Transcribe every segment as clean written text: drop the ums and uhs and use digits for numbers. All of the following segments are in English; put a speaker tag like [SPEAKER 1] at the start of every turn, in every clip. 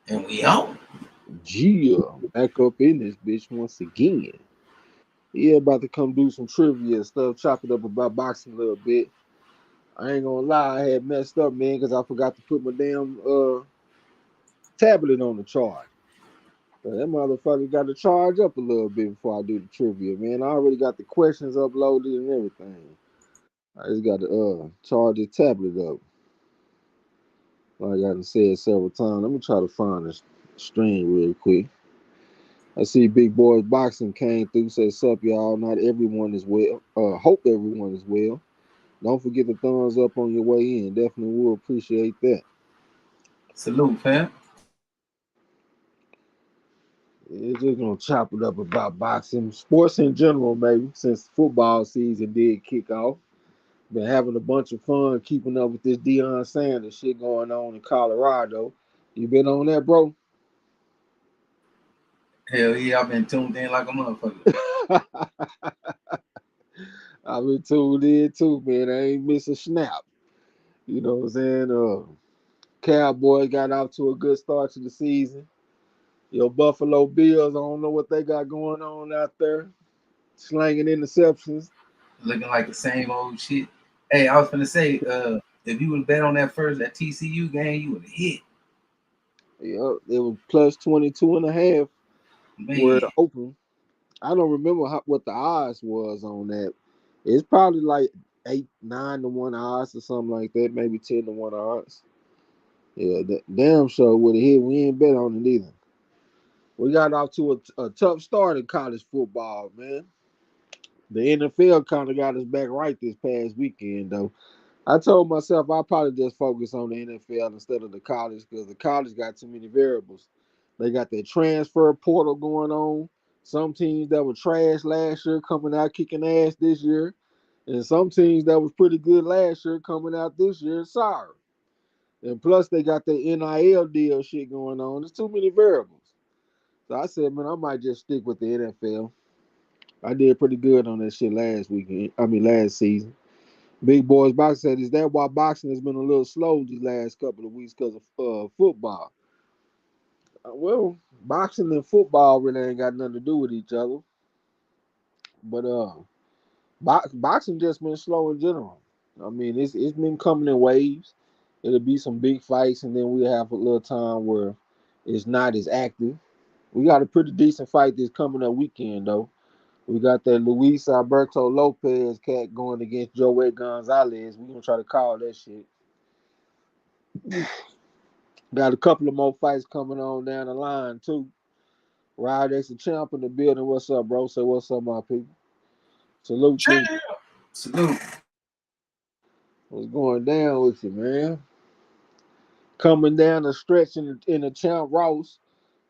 [SPEAKER 1] And we on.
[SPEAKER 2] Gia, back up in this bitch once again. Yeah, about to come do some trivia stuff, chop it up about boxing a little bit. I ain't gonna lie, I had messed up, man, because I forgot to put my damn tablet on the charge. So that motherfucker got to charge up a little bit before I do the trivia, man. I already got the questions uploaded and everything. I just got to charge the tablet up. Like I done said several times. Let me try to find this stream real quick. I see Big Boys Boxing came through. Says, sup, y'all. Not everyone is well. Hope everyone is well. Don't forget the thumbs up on your way in. Definitely will appreciate that.
[SPEAKER 1] Salute, fam.
[SPEAKER 2] Yeah, just gonna chop it up about boxing, sports in general, maybe since football season did kick off. Been having a bunch of fun keeping up with this Deion Sanders shit going on in Colorado. You been on that, bro?
[SPEAKER 1] Hell yeah, I've been tuned in like a motherfucker.
[SPEAKER 2] I've been tuned in too, man. I ain't miss a snap. You know what I'm saying? Cowboys got out to a good start to the season. Your Buffalo Bills, I don't know what they got going on out there, slanging interceptions.
[SPEAKER 1] Looking like the same old shit. Hey, I was gonna say, if you would bet on that TCU game, you would have hit.
[SPEAKER 2] Yep, it was plus 22 and a half where
[SPEAKER 1] Man,
[SPEAKER 2] it opened. I don't remember what the odds was on that. It's probably like 8, 9 to 1 odds or something like that, maybe 10 to 1 odds. Yeah, that damn sure would have hit. We ain't bet on it either. We got off to a tough start in college football, man. The NFL kind of got us back right this past weekend, though. I told myself I'll probably just focus on the NFL instead of the college because the college got too many variables. They got their transfer portal going on. Some teams that were trash last year coming out kicking ass this year, and some teams that was pretty good last year coming out this year sorry. And plus they got the NIL deal shit going on. There's too many variables. So I said, man, I might just stick with the NFL. I did pretty good on that shit last weekend. I mean last season. Big Boys Boxing said, is that why boxing has been a little slow these last couple of weeks because of football? Well, boxing and football really ain't got nothing to do with each other. But boxing just been slow in general. I mean, it's been coming in waves. It'll be some big fights, and then we have a little time where it's not as active. We got a pretty decent fight this coming up weekend, though. We got that Luis Alberto Lopez cat going against Joey Gonzalez. We're gonna try to call that shit. Got a couple of more fights coming on down the line too. Rod X the champ in the building. What's up, bro? Say what's up, my people. Salute to you.
[SPEAKER 1] chill. Salute.
[SPEAKER 2] What's going down with you, man? Coming down the stretch in the champ Ross.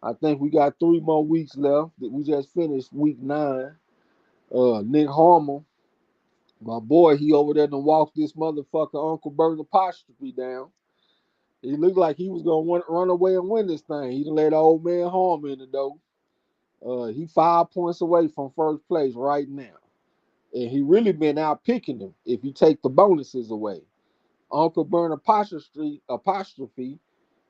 [SPEAKER 2] I think we got 3 more weeks left. We just finished week 9. Nick Harmon, my boy, he over there to walk this motherfucker Uncle Bert apostrophe down. He looked like he was gonna run away and win this thing. He done let old man Harmon in the door. He 5 points away from first place right now. And he really been out picking them if you take the bonuses away. Uncle Burn apostrophe,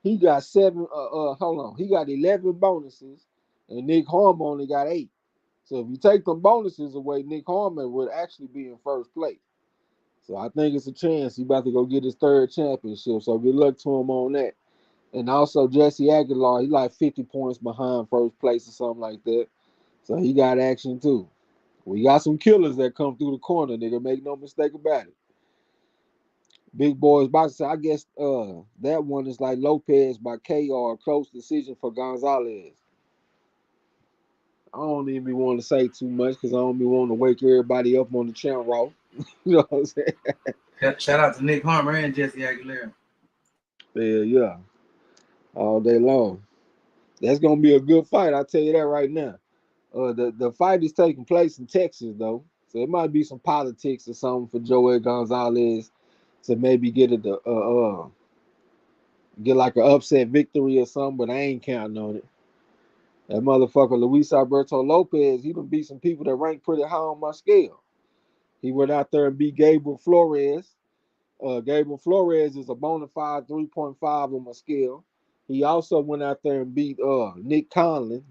[SPEAKER 2] he got hold on, he got 11 bonuses, and Nick Harmon only got 8. So if you take them bonuses away, Nick Harmon would actually be in first place. So I think it's a chance he about to go get his third championship. So good luck to him on that. And also Jesse Aguilar, he like 50 points behind first place or something like that. So he got action too. We got some killers that come through the corner, nigga. Make no mistake about it. Big Boys Boxing. I guess that one is like Lopez by KR, close decision for Gonzalez. I don't even want to say too much because I don't be wanting to wake everybody up on the channel raw. You know what I'm saying?
[SPEAKER 1] Shout out to Nick Harmer and Jesse Aguilera.
[SPEAKER 2] Yeah, yeah. All day long. That's gonna be a good fight. I'll tell you that right now. The fight is taking place in Texas though, so it might be some politics or something for Joey Gonzalez to maybe get like an upset victory or something. But I ain't counting on it. That motherfucker Luis Alberto Lopez, he done beat some people that rank pretty high on my scale. He went out there and beat Gabriel Flores. Gabriel Flores is a bona fide 3.5 on my scale. He also went out there and beat Nick Conlon.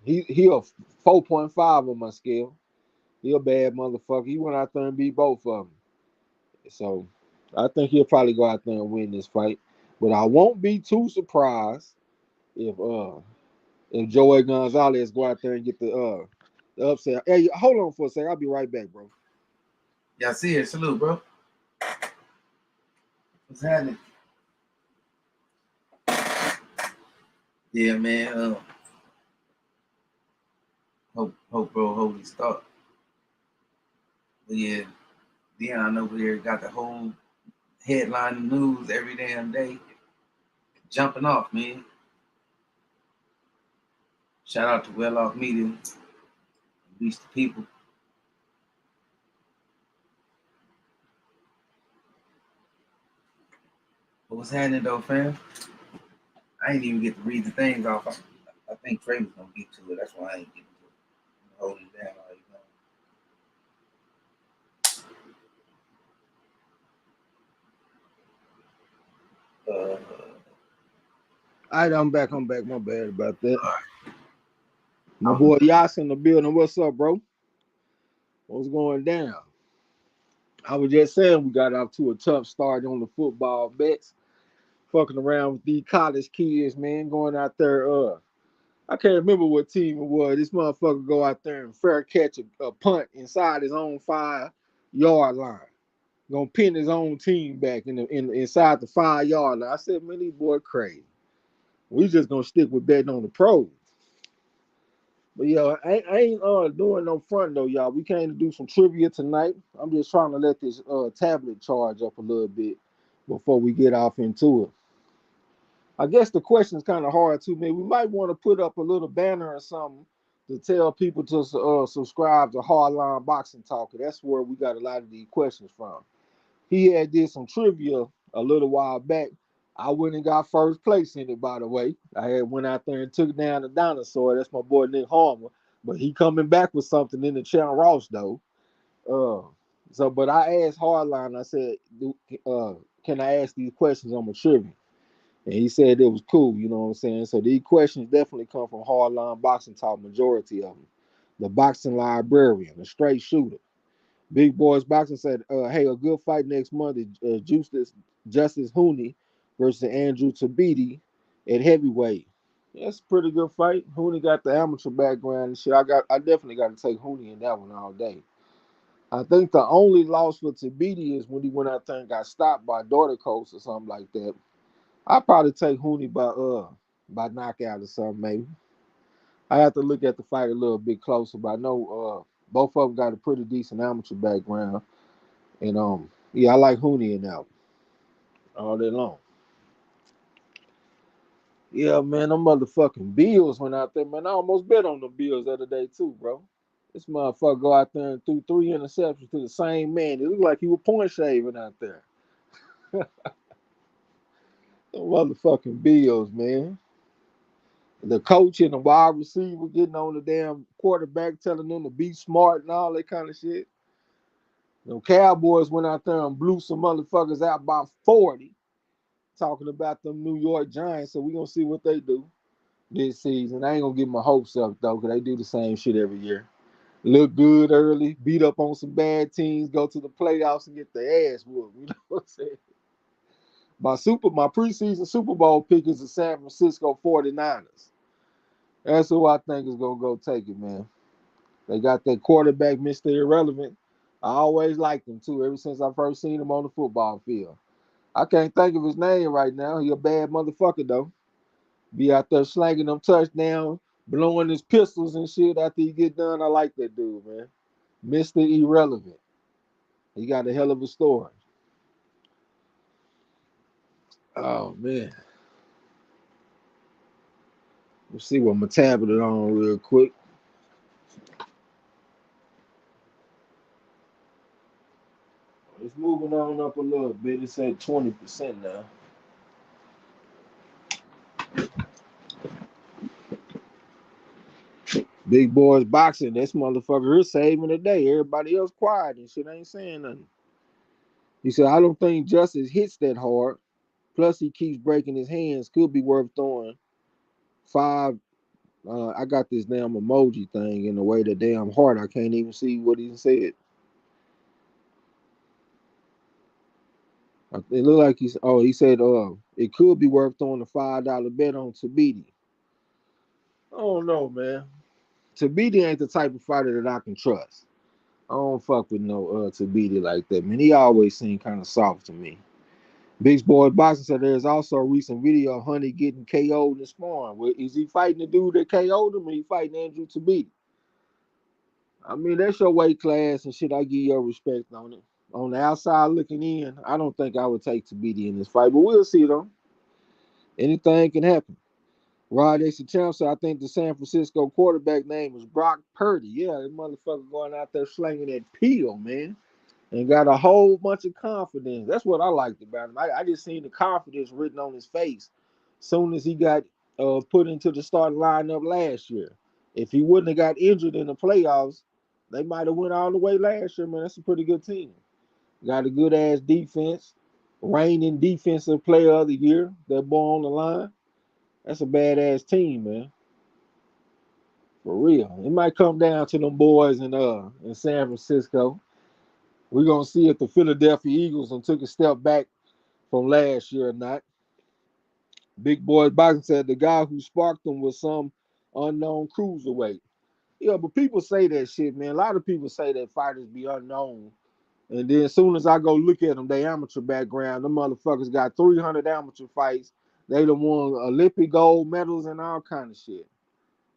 [SPEAKER 2] He a 4.5 on my scale. He a bad motherfucker. He went out there and beat both of them. So I think he'll probably go out there and win this fight. But I won't be too surprised if Joey Gonzalez go out there and get the upset. Hey, hold on for a second. I'll be right back, bro.
[SPEAKER 1] Y'all see it. Salute, bro. What's happening? Yeah, man. Hope, bro, hold his thought. But yeah, Dion over here got the whole headline news every damn day. Jumping off, man. Shout out to Well Off Media. Reach the people. But what's happening though, fam? I ain't even get to read the things off. I think Trey was gonna get to it. That's why I ain't getting to it. Hold it down while you know.
[SPEAKER 2] All right, I'm back. My bad about that. My boy Yas in the building. What's up, bro? What's going down? I was just saying we got off to a tough start on the football bets. Fucking around with these college kids, man, going out there. I can't remember what team it was. This motherfucker go out there and fair catch a punt inside his own 5-yard line. Gonna pin his own team back inside the 5-yard line. I said, man, these boy crazy. We just gonna stick with betting on the pros. But yeah, I ain't doing no front though, y'all. We came to do some trivia tonight. I'm just trying to let this tablet charge up a little bit before we get off into it. I guess the question is kind of hard too, man. We might want to put up a little banner or something to tell people to subscribe to Hardline Boxing Talker. That's where we got a lot of these questions from. He had did some trivia a little while back. I went and got first place in it, by the way. I had went out there and took down the dinosaur. That's my boy Nick Harmer. But he coming back with something in the Channel Ross, though. But I asked Hardline, I said, can I ask these questions on my trivia? And he said it was cool, you know what I'm saying? So these questions definitely come from Hardline Boxing Talk, majority of them. The boxing librarian, the straight shooter. Big Boys Boxing said, hey, a good fight next month is Justice Hooney versus Andrew Tabiti at heavyweight. That's a pretty good fight. Hooney got the amateur background and shit. I definitely got to take Hooney in that one all day. I think the only loss for Tabiti is when he went out there and got stopped by Daughter Coast or something like that. I'd probably take Hooney by knockout or something, maybe. I have to look at the fight a little bit closer, but I know both of them got a pretty decent amateur background. And yeah, I like Hooney in that all day long. Yeah, man, them motherfucking Bills went out there, man. I almost bet on the Bills the other day too, bro. This motherfucker go out there and threw 3 interceptions to the same man. It looked like he was point shaving out there. The motherfucking Bills, man. The coach and the wide receiver getting on the damn quarterback, telling them to be smart and all that kind of shit. The Cowboys went out there and blew some motherfuckers out by 40, talking about them New York Giants. So we gonna see what they do this season. I ain't gonna get my hopes up though, because they do the same shit every year. Look good early, beat up on some bad teams, go to the playoffs and get their ass whooped. You know what I'm saying? My preseason Super Bowl pick is the San Francisco 49ers. That's who I think is gonna go take it, man. They got that quarterback, Mr. Irrelevant. I always liked him too, ever since I first seen him on the football field. I can't think of his name right now. He a bad motherfucker though. Be out there slanging them touchdowns, blowing his pistols and shit after he get done. I like that dude, man. Mr. Irrelevant. He got a hell of a story. Oh man. Let's see what my tablet on real quick. It's moving on up a little bit. It's at 20% now. Big Boys Boxing. This motherfucker is saving the day. Everybody else quiet and shit ain't saying nothing. He said, I don't think Justice hits that hard. Plus, he keeps breaking his hands. Could be worth throwing five. I got this damn emoji thing in the way that damn hard I can't even see what he said. It looked like he said it could be worth throwing a $5 bet on Tabiti. I don't know, man. Tabiti ain't the type of fighter that I can trust. I don't fuck with no Tabiti like that, man. He always seemed kind of soft to me. Big Boy Boxing said there's also a recent video of Honey getting KO'd in the sparring. Well, is he fighting the dude that KO'd him or he fighting Andrew Tabiti? I mean, that's your weight class and shit. I give your respect on it. On the outside looking in, I don't think I would take Tabiti in this fight, but we'll see though. Anything can happen. Rod X Champ said, I think the San Francisco quarterback name was Brock Purdy. Yeah, that motherfucker going out there slinging that peel, man. And got a whole bunch of confidence. That's what I liked about him. I just seen the confidence written on his face soon as he got put into the starting lineup last year. If he wouldn't have got injured in the playoffs, they might have went all the way last year, man. That's a pretty good team. Got a good ass defense. Reigning defensive player of the year. That boy on the line. That's a badass team, man. For real. It might come down to them boys in San Francisco. We're gonna see if the Philadelphia Eagles took a step back from last year or not. Big Boy Boxing said the guy who sparked them was some unknown cruiserweight. Yeah, but people say that shit, man. A lot of people say that fighters be unknown. And then as soon as I go look at them, they amateur background, them motherfuckers got 300 amateur fights. They done won Olympic gold medals and all kind of shit.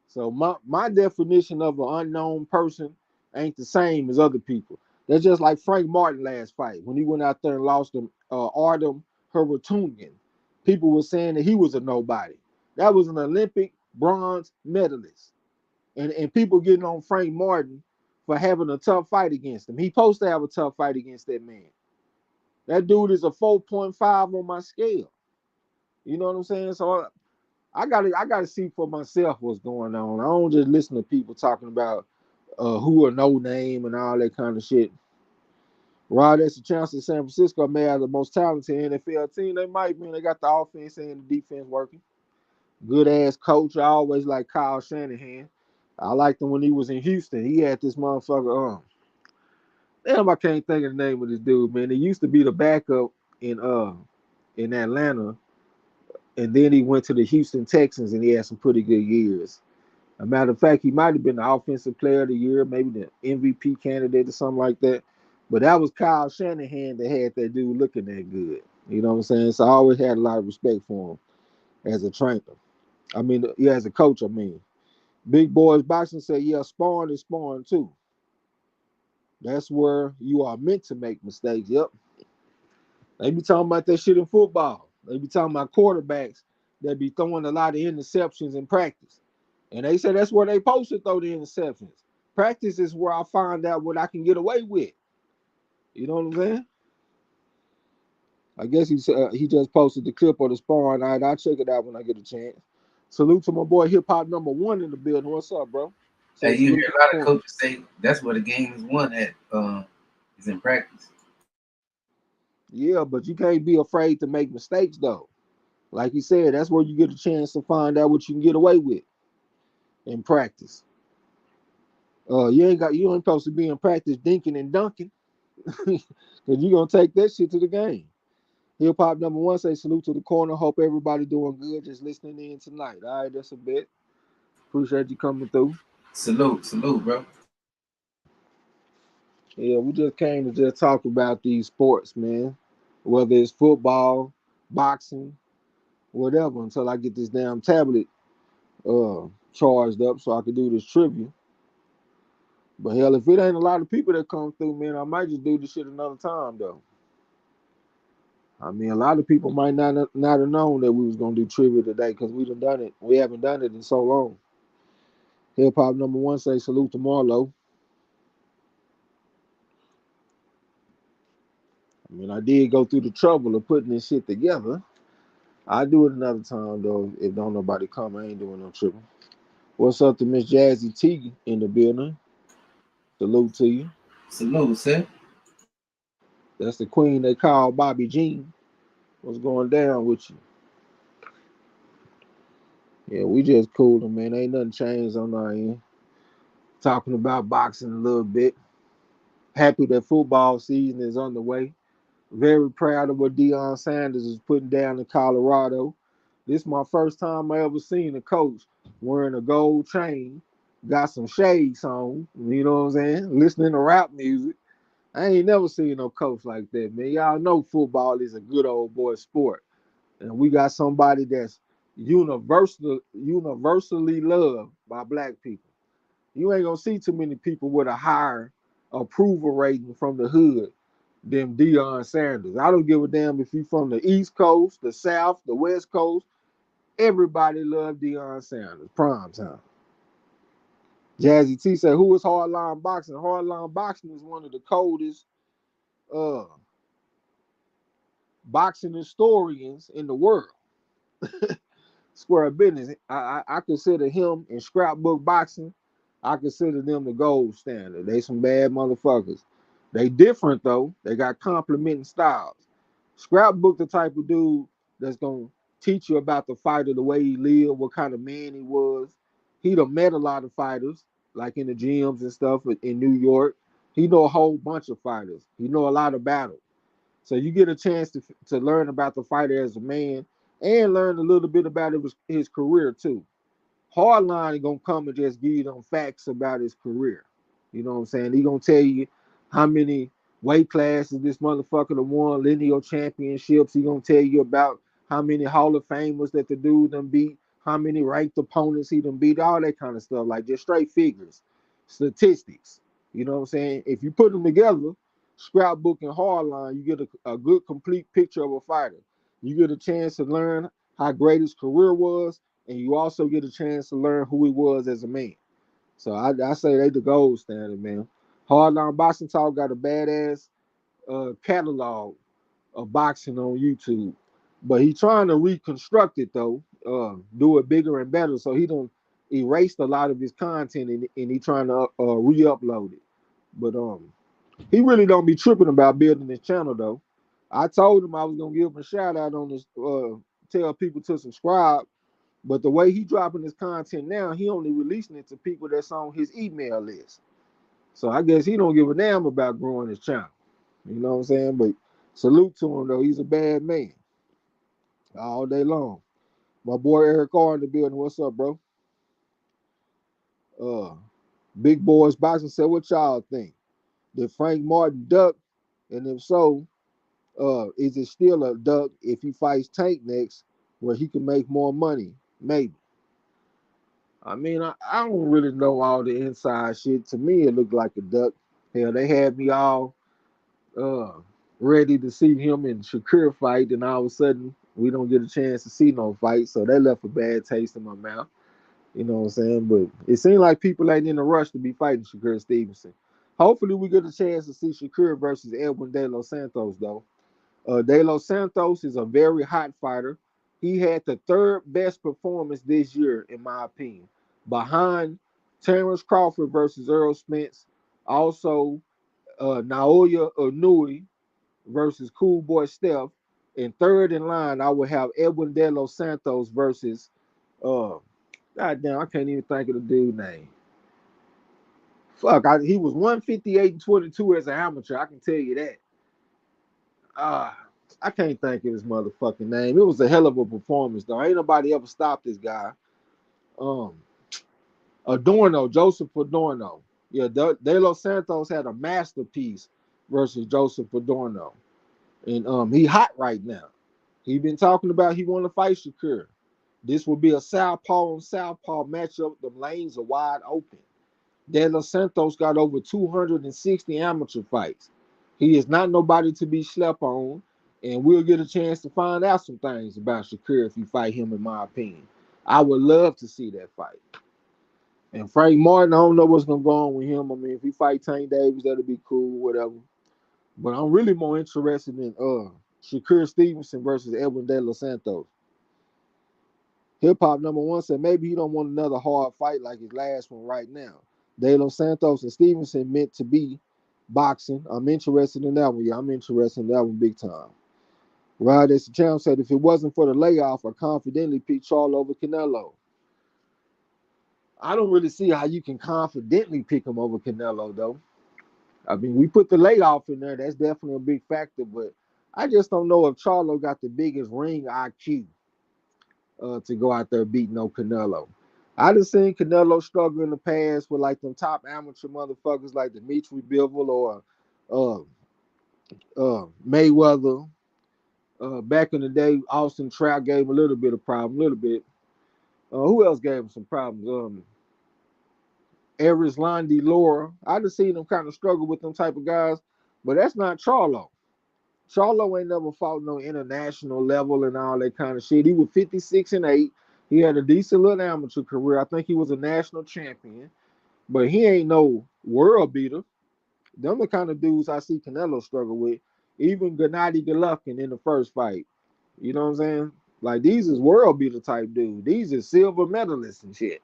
[SPEAKER 2] So my definition of an unknown person ain't the same as other people. That's just like Frank Martin last fight when he went out there and lost to Artem Hurtunian. People were saying that he was a nobody. That was an Olympic bronze medalist, and people getting on Frank Martin for having a tough fight against him. He supposed to have a tough fight against that man. That dude is a 4.5 on my scale. You know what I'm saying? So I gotta see for myself what's going on. I don't just listen to people talking about who are no name and all that kind of shit. Rod, that's a chance that San Francisco may have the most talented NFL team. They might be. They got the offense and the defense working. Good ass coach. I always like Kyle Shanahan. I liked him when he was in Houston. He had this motherfucker. Damn, I can't think of the name of this dude, man. He used to be the backup in Atlanta, and then he went to the Houston Texans, and he had some pretty good years. A matter of fact, he might have been the offensive player of the year, maybe the MVP candidate or something like that. But that was Kyle Shanahan that had that dude looking that good. You know what I'm saying? So I always had a lot of respect for him as a trainer. I mean, yeah, as a coach, I mean. Big Boys Boxing said, yeah, sparring is sparring too. That's where you are meant to make mistakes. Yep. They be talking about that shit in football. They be talking about quarterbacks that be throwing a lot of interceptions in practice. And they say that's where they supposed to throw the interceptions. Practice is where I find out what I can get away with. You know what I'm saying? I guess he just posted the clip of the sparring. All right, I'll check it out when I get a chance. Salute to my boy Hip Hop number one in the building. What's up, bro? Say
[SPEAKER 1] Hey, you
[SPEAKER 2] salute
[SPEAKER 1] hear
[SPEAKER 2] to
[SPEAKER 1] a lot
[SPEAKER 2] the
[SPEAKER 1] of
[SPEAKER 2] corner.
[SPEAKER 1] coaches say that's where the game is won at. Is in practice.
[SPEAKER 2] Yeah, but you can't be afraid to make mistakes though. Like you said, that's where you get a chance to find out what you can get away with in practice. You ain't supposed to be in practice dinking and dunking. Because you're gonna take that shit to the game. Hip hop number one say salute to the corner. Hope everybody doing good. Just listening in tonight. All right, that's a bit. Appreciate you coming through.
[SPEAKER 1] Salute, salute, bro.
[SPEAKER 2] Yeah, we just came to just talk about these sports, man. Whether it's football, boxing, whatever, until I get this damn tablet charged up so I can do this trivia. But hell, if it ain't a lot of people that come through, man, I might just do this shit another time though. I mean, a lot of people might not have known that we was gonna do trivia today because we done it. We haven't done it in so long. Hip hop number one say salute to Marlo. I mean, I did go through the trouble of putting this shit together. I do it another time though. If don't nobody come, I ain't doing no tripping. What's up to Miss Jazzy T in the building? Salute to you.
[SPEAKER 1] Salute, sir.
[SPEAKER 2] That's the queen they call Bobby Jean. What's going down with you? Yeah, we just coolin', man. Ain't nothing changed on our end. Talking about boxing a little bit. Happy that football season is underway. Very proud of what Deion Sanders is putting down in Colorado. This is my first time I ever seen a coach wearing a gold chain, got some shades on, you know what I'm saying? Listening to rap music. I ain't never seen no coach like that, man. Y'all know football is a good old boy sport. And we got somebody that's universally loved by black people. You ain't gonna see too many people with a higher approval rating from the hood than Deion Sanders. I don't give a damn if you from the East Coast, the South, the West Coast. Everybody loved Deion Sanders. Prime time. Jazzy T said, "Who is hardline boxing? Hardline boxing is one of the coldest uh, boxing historians in the world. Square business. I consider him in scrapbook boxing. I consider them the gold standard. They some bad motherfuckers. They different though. They got complementing styles. Scrapbook the type of dude that's gonna teach you about the fighter, the way he lived, what kind of man he was. He done met a lot of fighters, like in the gyms and stuff in New York. He know a whole bunch of fighters. He know a lot of battles. So you get a chance to learn about the fighter as a man and learn a little bit about his career too. Hardline is gonna come and just give you them facts about his career. You know what I'm saying? He gonna tell you how many weight classes this motherfucker done won, lineal championships. He gonna tell you about how many Hall of Famers that the dude done beat, how many ranked opponents he done beat, all that kind of stuff, like just straight figures, statistics. You know what I'm saying? If you put them together, scrapbook and hardline, you get a good complete picture of a fighter. You get a chance to learn how great his career was, and you also get a chance to learn who he was as a man. So I say they the gold standard, man. Hardline Boxing Talk got a badass catalog of boxing on YouTube, but he trying to reconstruct it though, do it bigger and better. So he don't erased a lot of his content and he trying to re-upload it. But he really don't be tripping about building his channel though. I told him I was gonna give him a shout out on this, tell people to subscribe, but the way he dropping his content now, he only releasing it to people that's on his email list. So I guess he don't give a damn about growing his channel. You know what I'm saying? But salute to him though. He's a bad man all day long. My boy Eric R in the building. What's up, bro? Uh, Big Boys Boxing said, what y'all think? Did Frank Martin duck? And if so, is it still a duck if he fights Tank next, where he can make more money? Maybe. I mean, I don't really know all the inside shit. To me, it looked like a duck. Hell, they had me all uh, ready to see him and Shakur fight, and all of a sudden, we don't get a chance to see no fight. So that left a bad taste in my mouth. You know what I'm saying? But it seemed like people ain't in a rush to be fighting Shakur Stevenson. Hopefully, we get a chance to see Shakur versus Edwin De Los Santos, though. De Los Santos is a very hot fighter. He had the third best performance this year, in my opinion, behind Terrence Crawford versus Earl Spence. Also, Naoya Inoue versus Cool Boy Steph. And third in line, I would have Edwin De Los Santos versus, uh, goddamn, I can't even think of the dude's name. Fuck, he was 158 and 22 as an amateur. I can tell you that. Uh, I can't think of his motherfucking name. It was a hell of a performance, though. Ain't nobody ever stopped this guy. Um, Adorno, Joseph Adorno. Yeah, De Los Santos had a masterpiece versus Joseph Adorno. And he hot right now. He been talking about he want to fight Shakur. This will be a southpaw on southpaw matchup. The lanes are wide open. De Los Santos got over 260 amateur fights. He is not nobody to be slept on, and we'll get a chance to find out some things about Shakur if you fight him, in my opinion. I would love to see that fight. And Frank Martin, I don't know what's gonna go on with him. I mean, if he fight Tank Davis, that'll be cool, whatever. But I'm really more interested in Shakur Stevenson versus Edwin De Los Santos. Hip Hop number one said maybe he don't want another hard fight like his last one right now. De Los Santos and Stevenson meant to be boxing. I'm interested in that one. Yeah, I'm interested in that one big time. Rod as the champ said, if it wasn't for the layoff, I confidently picked Charlo over Canelo. I don't really see how you can confidently pick him over Canelo, though. I mean, we put the layoff in there. That's definitely a big factor, but I just don't know if Charlo got the biggest ring IQ to go out there beating no Canelo. I done seen Canelo struggle in the past with like them top amateur motherfuckers like Dimitri Bivol or uh, Mayweather. Back in the day, Austin Trout gave him a little bit of problem, a little bit. Who else gave him some problems? Eris Londi Laura. I just seen them kind of struggle with them type of guys, but that's not Charlo. Charlo ain't never fought no international level and all that kind of shit. He was 56-8. He had a decent little amateur career. I think he was a national champion, but he ain't no world beater. Them the kind of dudes I see Canelo struggle with. Even Gennady Golovkin in the first fight. You know what I'm saying? Like these is world beater type dudes. These is silver medalists and shit.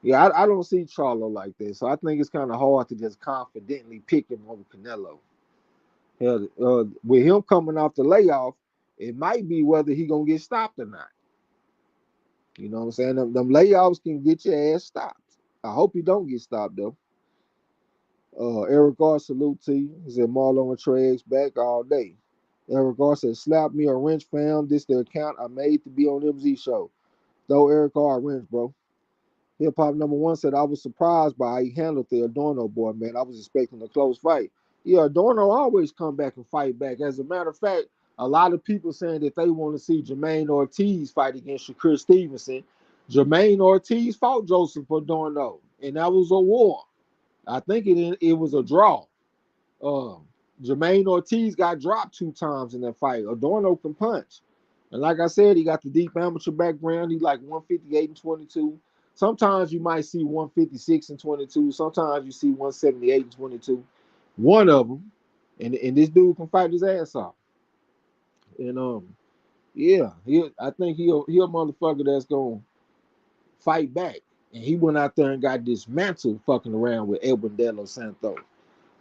[SPEAKER 2] Yeah, I don't see Charlo like this. So I think it's kind of hard to just confidently pick him over Canelo. Hell, with him coming off the layoff, it might be whether he gonna get stopped or not. You know what I'm saying? Them layoffs can get your ass stopped. I hope he don't get stopped though. Eric R. salute to you. He said Marlon and Trey X back all day. Eric R. said slap me a wrench fam. This the account I made to be on MZ show. Throw Eric R. a wrench, bro. Hip Hop number one said, I was surprised by how he handled the Adorno boy, man. I was expecting a close fight. Yeah, Adorno always come back and fight back. As a matter of fact, a lot of people saying that they want to see Jermaine Ortiz fight against Shakur Stevenson. Jermaine Ortiz fought Joseph Adorno, and that was a war. I think it was a draw. Um, Jermaine Ortiz got dropped 2 times in that fight. Adorno can punch. And like I said, he got the deep amateur background. He like 158 and 22. Sometimes you might see 156 and 22. Sometimes you see 178 and 22. One of them. And this dude can fight his ass off. And yeah, I think he a motherfucker that's gonna fight back. And he went out there and got dismantled fucking around with Edwin De Los Santos.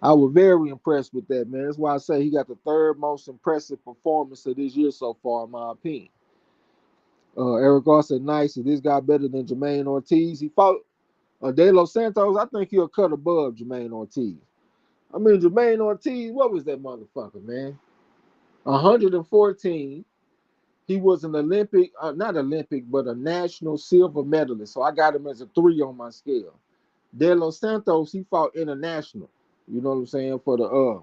[SPEAKER 2] I was very impressed with that, man. That's why I say he got the third most impressive performance of this year so far, in my opinion. Eric Gar said, nice. Is this guy better than Jermaine Ortiz? He fought De Los Santos. I think he'll cut above Jermaine Ortiz. I mean, Jermaine Ortiz, what was that motherfucker, man? 114. He was an Olympic, not Olympic, but a national silver medalist. So I got him as a 3 on my scale. De Los Santos, he fought international. You know what I'm saying? For the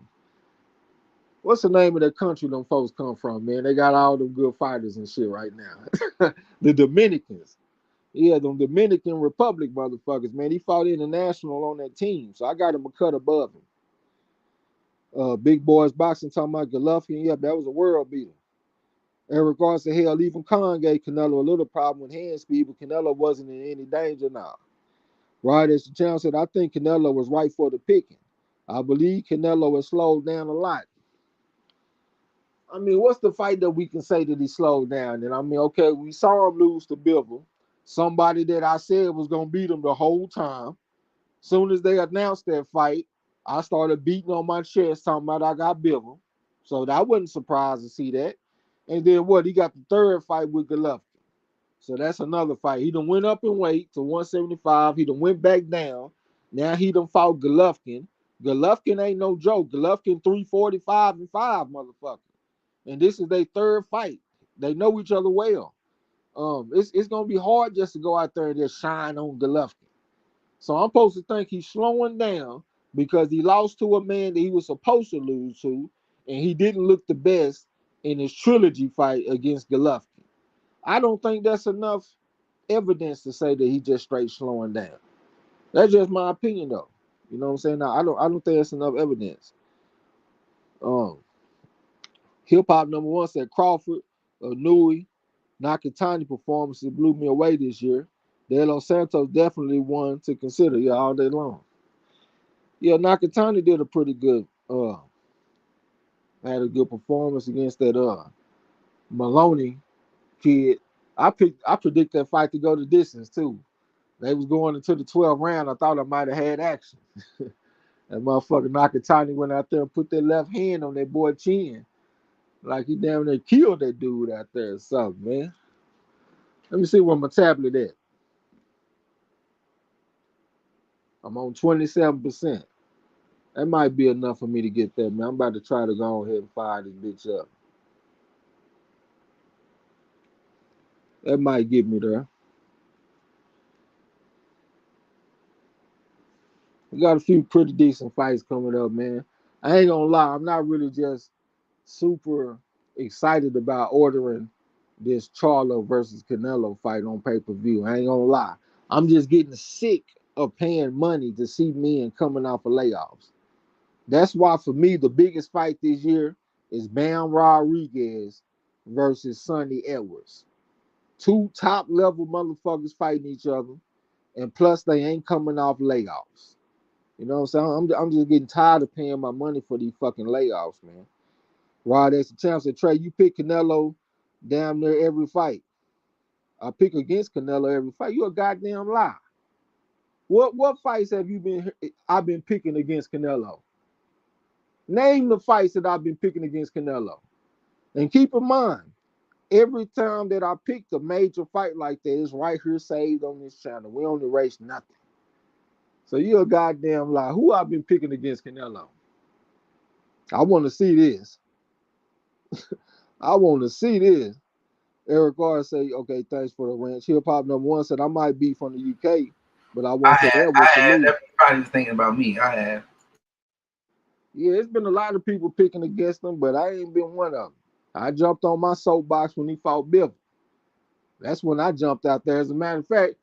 [SPEAKER 2] what's the name of that country them folks come from, man? They got all them good fighters and shit right now. The Dominicans. Yeah, them Dominican Republic motherfuckers, man. He fought international on that team. So I got him a cut above him. Big Boys Boxing talking about Golovkin. Yep, that was a world beater. In regards to hell, even Khan gave Canelo a little problem with hand speed, but Canelo wasn't in any danger now. Right as the channel said, I think Canelo was right for the picking. I believe Canelo has slowed down a lot. I mean, what's the fight that we can say that he slowed down? And I mean, okay, we saw him lose to Bivol, somebody that I said was gonna beat him the whole time. Soon as they announced that fight, I started beating on my chest, talking about I got Bivol. So I wasn't surprised to see that. And then what? He got the third fight with Golovkin. So that's another fight. He done went up in weight to 175. He done went back down. Now he done fought Golovkin. Golovkin ain't no joke. Golovkin 345 and 5, motherfucker. And this is their third fight. They know each other well. It's gonna be hard just to go out there and just shine on Golovkin. So I'm supposed to think he's slowing down because he lost to a man that he was supposed to lose to, and he didn't look the best in his trilogy fight against Golovkin. I don't think that's enough evidence to say that he just straight slowing down. That's just my opinion, though. You know what I'm saying? Now, I don't think that's enough evidence. Um, Hip hop number one said Crawford, Nui, Nakatani performances blew me away this year. De Los Santos definitely one to consider, yeah, all day long. Yeah, Nakatani did a pretty good, had a good performance against that Maloney kid. I predict that fight to go the distance too. They was going into the 12th round. I thought I might have had action. That motherfucker Nakatani went out there and put that left hand on that boy chin. Like he damn near killed that dude out there or something, man. Let me see where my tablet at. I'm on 27%. That might be enough for me to get there, man. I'm about to try to go ahead and fire this bitch up. That might get me there. We got a few pretty decent fights coming up, man. I ain't gonna lie, I'm not really just super excited about ordering this Charlo versus Canelo fight on pay-per-view. I ain't gonna lie. I'm just getting sick of paying money to see men coming off of layoffs. That's why for me the biggest fight this year is Bam Rodriguez versus Sonny Edwards. Two top level motherfuckers fighting each other, and plus they ain't coming off layoffs. You know what I'm saying? I'm just getting tired of paying my money for these fucking layoffs, man. Rod, that's the chance to Trey. You pick Canelo damn near every fight. I pick against Canelo every fight. You a goddamn lie. What fights have you been? I've been picking against Canelo. Name the fights that I've been picking against Canelo. And keep in mind, every time that I picked a major fight like that, it's right here saved on this channel. We don't erase nothing. So you a goddamn lie. Who I've been picking against Canelo? I want to see this. I want to see this. Eric R say, okay, thanks for the ranch. Hip Hop number one said, I might be from the UK, but I want that
[SPEAKER 1] I
[SPEAKER 2] Edwards to
[SPEAKER 1] had.
[SPEAKER 2] lose.
[SPEAKER 1] Everybody was thinking about me. I have.
[SPEAKER 2] Yeah, it's been a lot of people picking against him, but I ain't been one of them. I jumped on my soapbox when he fought Bill. That's when I jumped out there. As a matter of fact,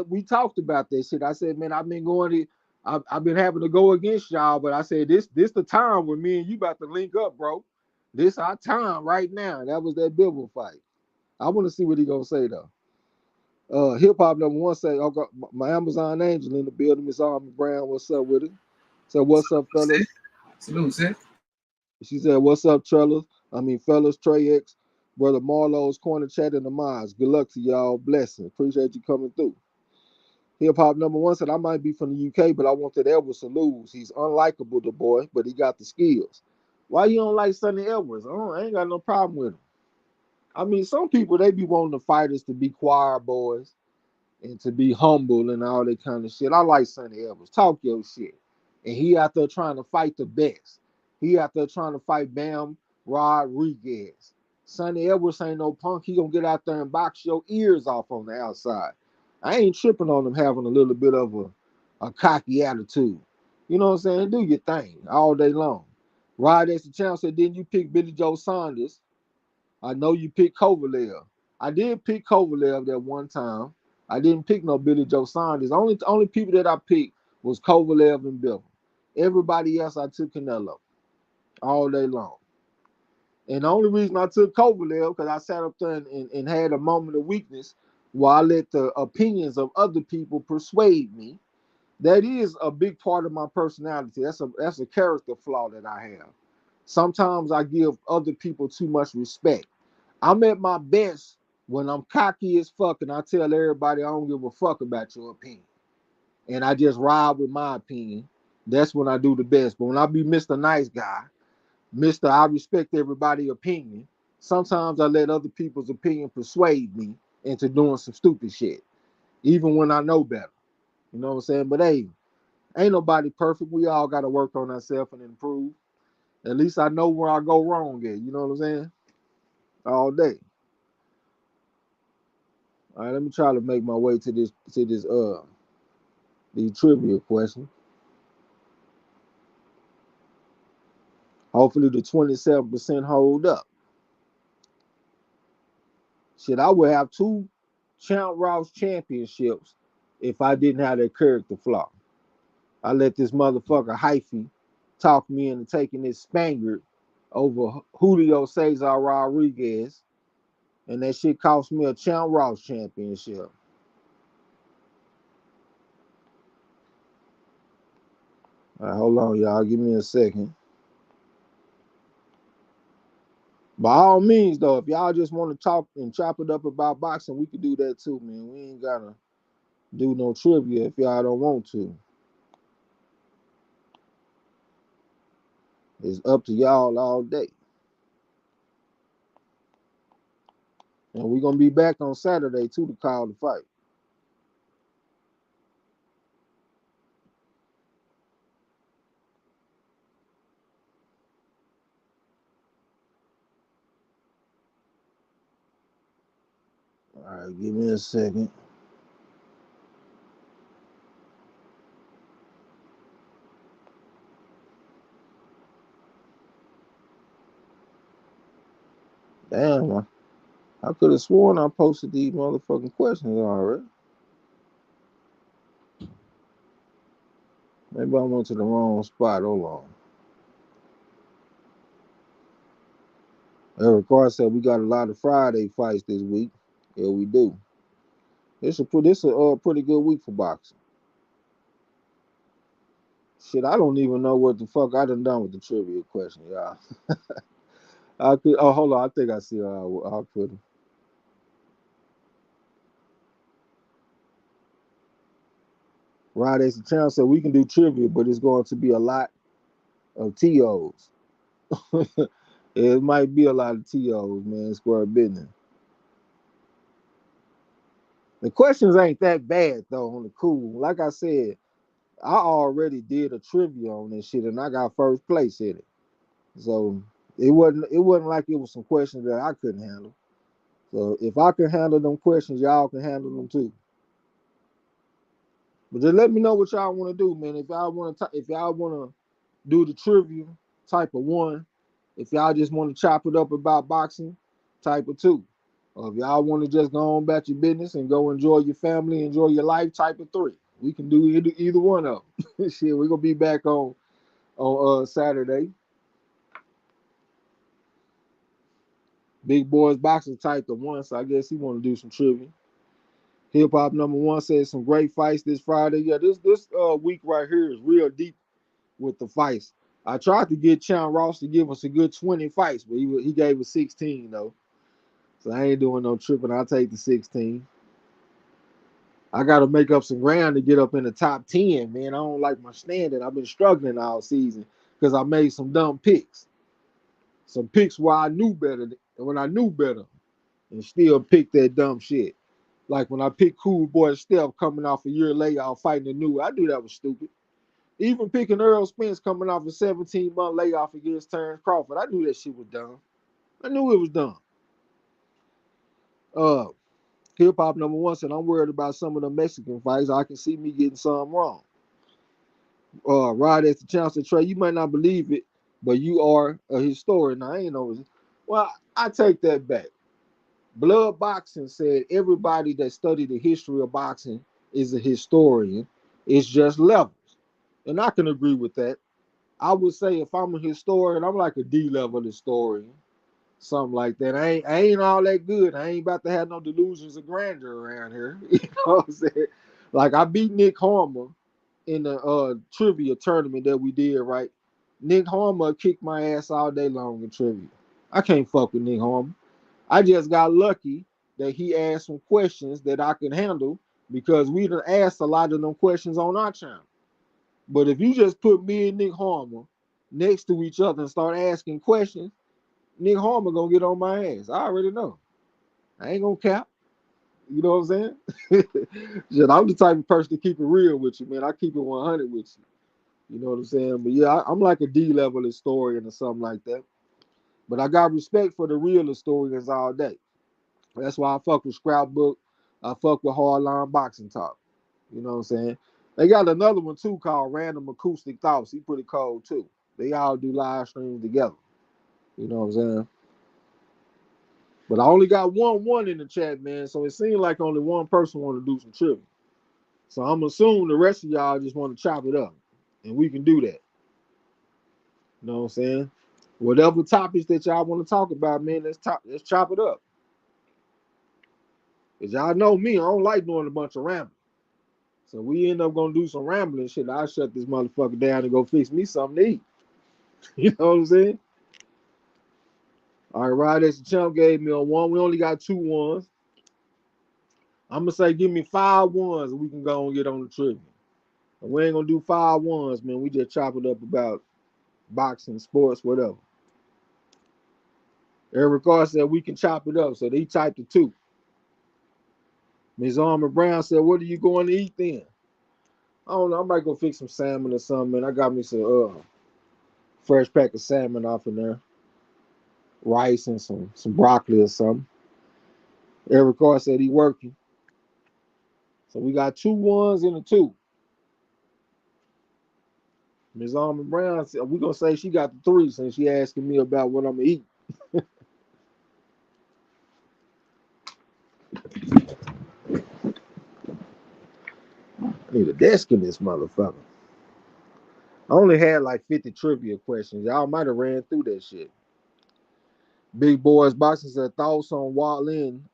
[SPEAKER 2] we talked about this shit. I said, man, I've been going to, I've been having to go against y'all, but I said this the time when me and you about to link up, bro. This our time right now. That was that Bivol fight. I want to see what he gonna say though. Hip hop number one say, oh, got my Amazon Angel in the building. Miss Army Brown, what's up with it? So what's up, fellas?
[SPEAKER 1] Salute, sis.
[SPEAKER 2] She said, what's up, fellas? Fellas, Trey X, brother Marlo's corner chat in the minds. Good luck to y'all. Blessing. Appreciate you coming through. Hip hop number one said, I might be from the UK, but I wanted Edwards to lose. He's unlikable, the boy, but he got the skills. Why you don't like Sonny Edwards? I ain't got no problem with him. Some people, they be wanting the fighters to be choir boys and to be humble and all that kind of shit. I like Sonny Edwards. Talk your shit. And he out there trying to fight the best. He out there trying to fight Bam Rodriguez. Sonny Edwards ain't no punk. He gonna get out there and box your ears off on the outside. I ain't tripping on him having a little bit of a cocky attitude. You know what I'm saying? Do your thing all day long. Rod, that's the chance said, didn't you pick Billy Joe Saunders? I know you picked Kovalev. I did pick Kovalev that one time. I didn't pick no Billy Joe Saunders. Only people that I picked was Kovalev and Bill. Everybody else I took Canelo all day long. And the only reason I took Kovalev because I sat up there and had a moment of weakness while I let the opinions of other people persuade me. That is a big part of my personality. That's a character flaw that I have. Sometimes I give other people too much respect. I'm at my best when I'm cocky as fuck and I tell everybody I don't give a fuck about your opinion. And I just ride with my opinion. That's when I do the best. But when I be Mr. Nice Guy, Mr. I respect everybody's opinion, sometimes I let other people's opinion persuade me into doing some stupid shit, even when I know better. You know what I'm saying? But hey, ain't nobody perfect. We all got to work on ourselves and improve. At least I know where I go wrong at. You know what I'm saying? All day. All right, let me try to make my way to this the trivia question. Hopefully the 27% hold up. Shit, I would have two Champ Ross championships if I didn't have that character flaw. I let this motherfucker hyphy talk me into taking this Spaniard over Julio Cesar Rodriguez, and that shit cost me a Champ Ross championship. All right, hold on, y'all. Give me a second. By all means, though, if y'all just want to talk and chop it up about boxing, we could do that too, man. We ain't gotta do no trivia if y'all don't want to. It's up to y'all all day. And we're gonna be back on Saturday too to call the fight. All right, give me a second. Damn, I could have sworn I posted these motherfucking questions already. Maybe I went to the wrong spot. Hold on. Eric Carr said we got a lot of Friday fights this week. Yeah, we do. This a pretty good week for boxing. Shit, I don't even know what the fuck I done with the trivia question, y'all. I could. Oh, hold on. I think I see. I'll put it. Rod Ace Channel said we can do trivia, but it's going to be a lot of TOs. It might be a lot of TOs, man. Square business. The questions ain't that bad though on the cool. Like I said, I already did a trivia on this shit and I got first place in it. So it wasn't like it was some questions that I couldn't handle. So if I can handle them questions, y'all can handle them too. But just let me know what y'all want to do, man. If y'all want to do the trivia type of one, if y'all just want to chop it up about boxing, type of two. Or if y'all want to just go on about your business and go enjoy your family, enjoy your life, type of three. We can do either one of them. Shit, we're gonna be back on Saturday. Big Boys Boxing type the one, so I guess he want to do some trivia. Hip Hop number one says some great fights this Friday. Yeah, this week right here is real deep with the fights. I tried to get Chan Ross to give us a good 20 fights, but he gave us 16 though. So I ain't doing no tripping. I'll take the 16. I got to make up some ground to get up in the top 10, man. I don't like my standing. I've been struggling all season because I made some dumb picks. Some picks where I knew better, when I knew better, and still picked that dumb shit. Like when I picked Cool Boy Steph coming off a year layoff fighting the new, I knew that was stupid. Even picking Earl Spence coming off a 17-month layoff against Terrence Crawford, I knew that shit was dumb. I knew it was dumb. Uh, Hip Hop number one said, I'm worried about some of the Mexican fights. I can see me getting some wrong. Rod as the Chancellor Trey, you might not believe it, but you are a historian. I ain't know. Well, I take that back. Blood Boxing said everybody that studied the history of boxing is a historian. It's just levels. And I can agree with that. I would say if I'm a historian, I'm like a D-level historian. Something like that. I ain't all that good. I ain't about to have no delusions of grandeur around here. You know what I'm saying? Like I beat Nick Harmer in the trivia tournament that we did, right? Nick Harmer kicked my ass all day long in trivia. I can't fuck with Nick Harmer. I just got lucky that he asked some questions that I could handle because we done asked a lot of them questions on our channel. But if you just put me and Nick Harmer next to each other and start asking questions, Nick Harmer gonna get on my ass. I already know. I ain't gonna cap. You know what I'm saying? Shit, I'm the type of person to keep it real with you, man. I keep it 100 with you. You know what I'm saying? But yeah, I'm like a D-level historian or something like that. But I got respect for the real historians all day. That's why I fuck with Scrapbook. I fuck with Hardline Boxing Talk. You know what I'm saying? They got another one too called Random Acoustic Thoughts. He pretty cold too. They all do live streams together. You know what I'm saying? But I only got one in the chat, man. So it seemed like only one person want to do some trivia. So I'm assuming the rest of y'all just want to chop it up. And we can do that. You know what I'm saying? Whatever topics that y'all want to talk about, man, let's chop it up. Cause y'all know me, I don't like doing a bunch of rambling. So we end up gonna do some rambling shit. I'll shut this motherfucker down and go fix me something to eat. You know what I'm saying? All right, Rod, that's the chump gave me a one. We only got 2 ones. I'm gonna say give me 5 ones and we can go and get on the trivia. And we ain't gonna do 5 ones, man. We just chop it up about boxing, sports, whatever. Eric Carr said we can chop it up. So they typed the two. Ms. Armor Brown said, what are you going to eat then? I don't know. I might go fix some salmon or something, man. I got me some fresh pack of salmon off in there. Rice and some broccoli or something. Eric Carr said he working. So we got 2 1s and a 2. Ms. Armor Brown said, we're going to say she got the 3 since she asking me about what I'm going to eat. I need a desk in this motherfucker. I only had like 50 trivia questions. Y'all might have ran through that shit. Big Boys Boxing said thoughts on Wallin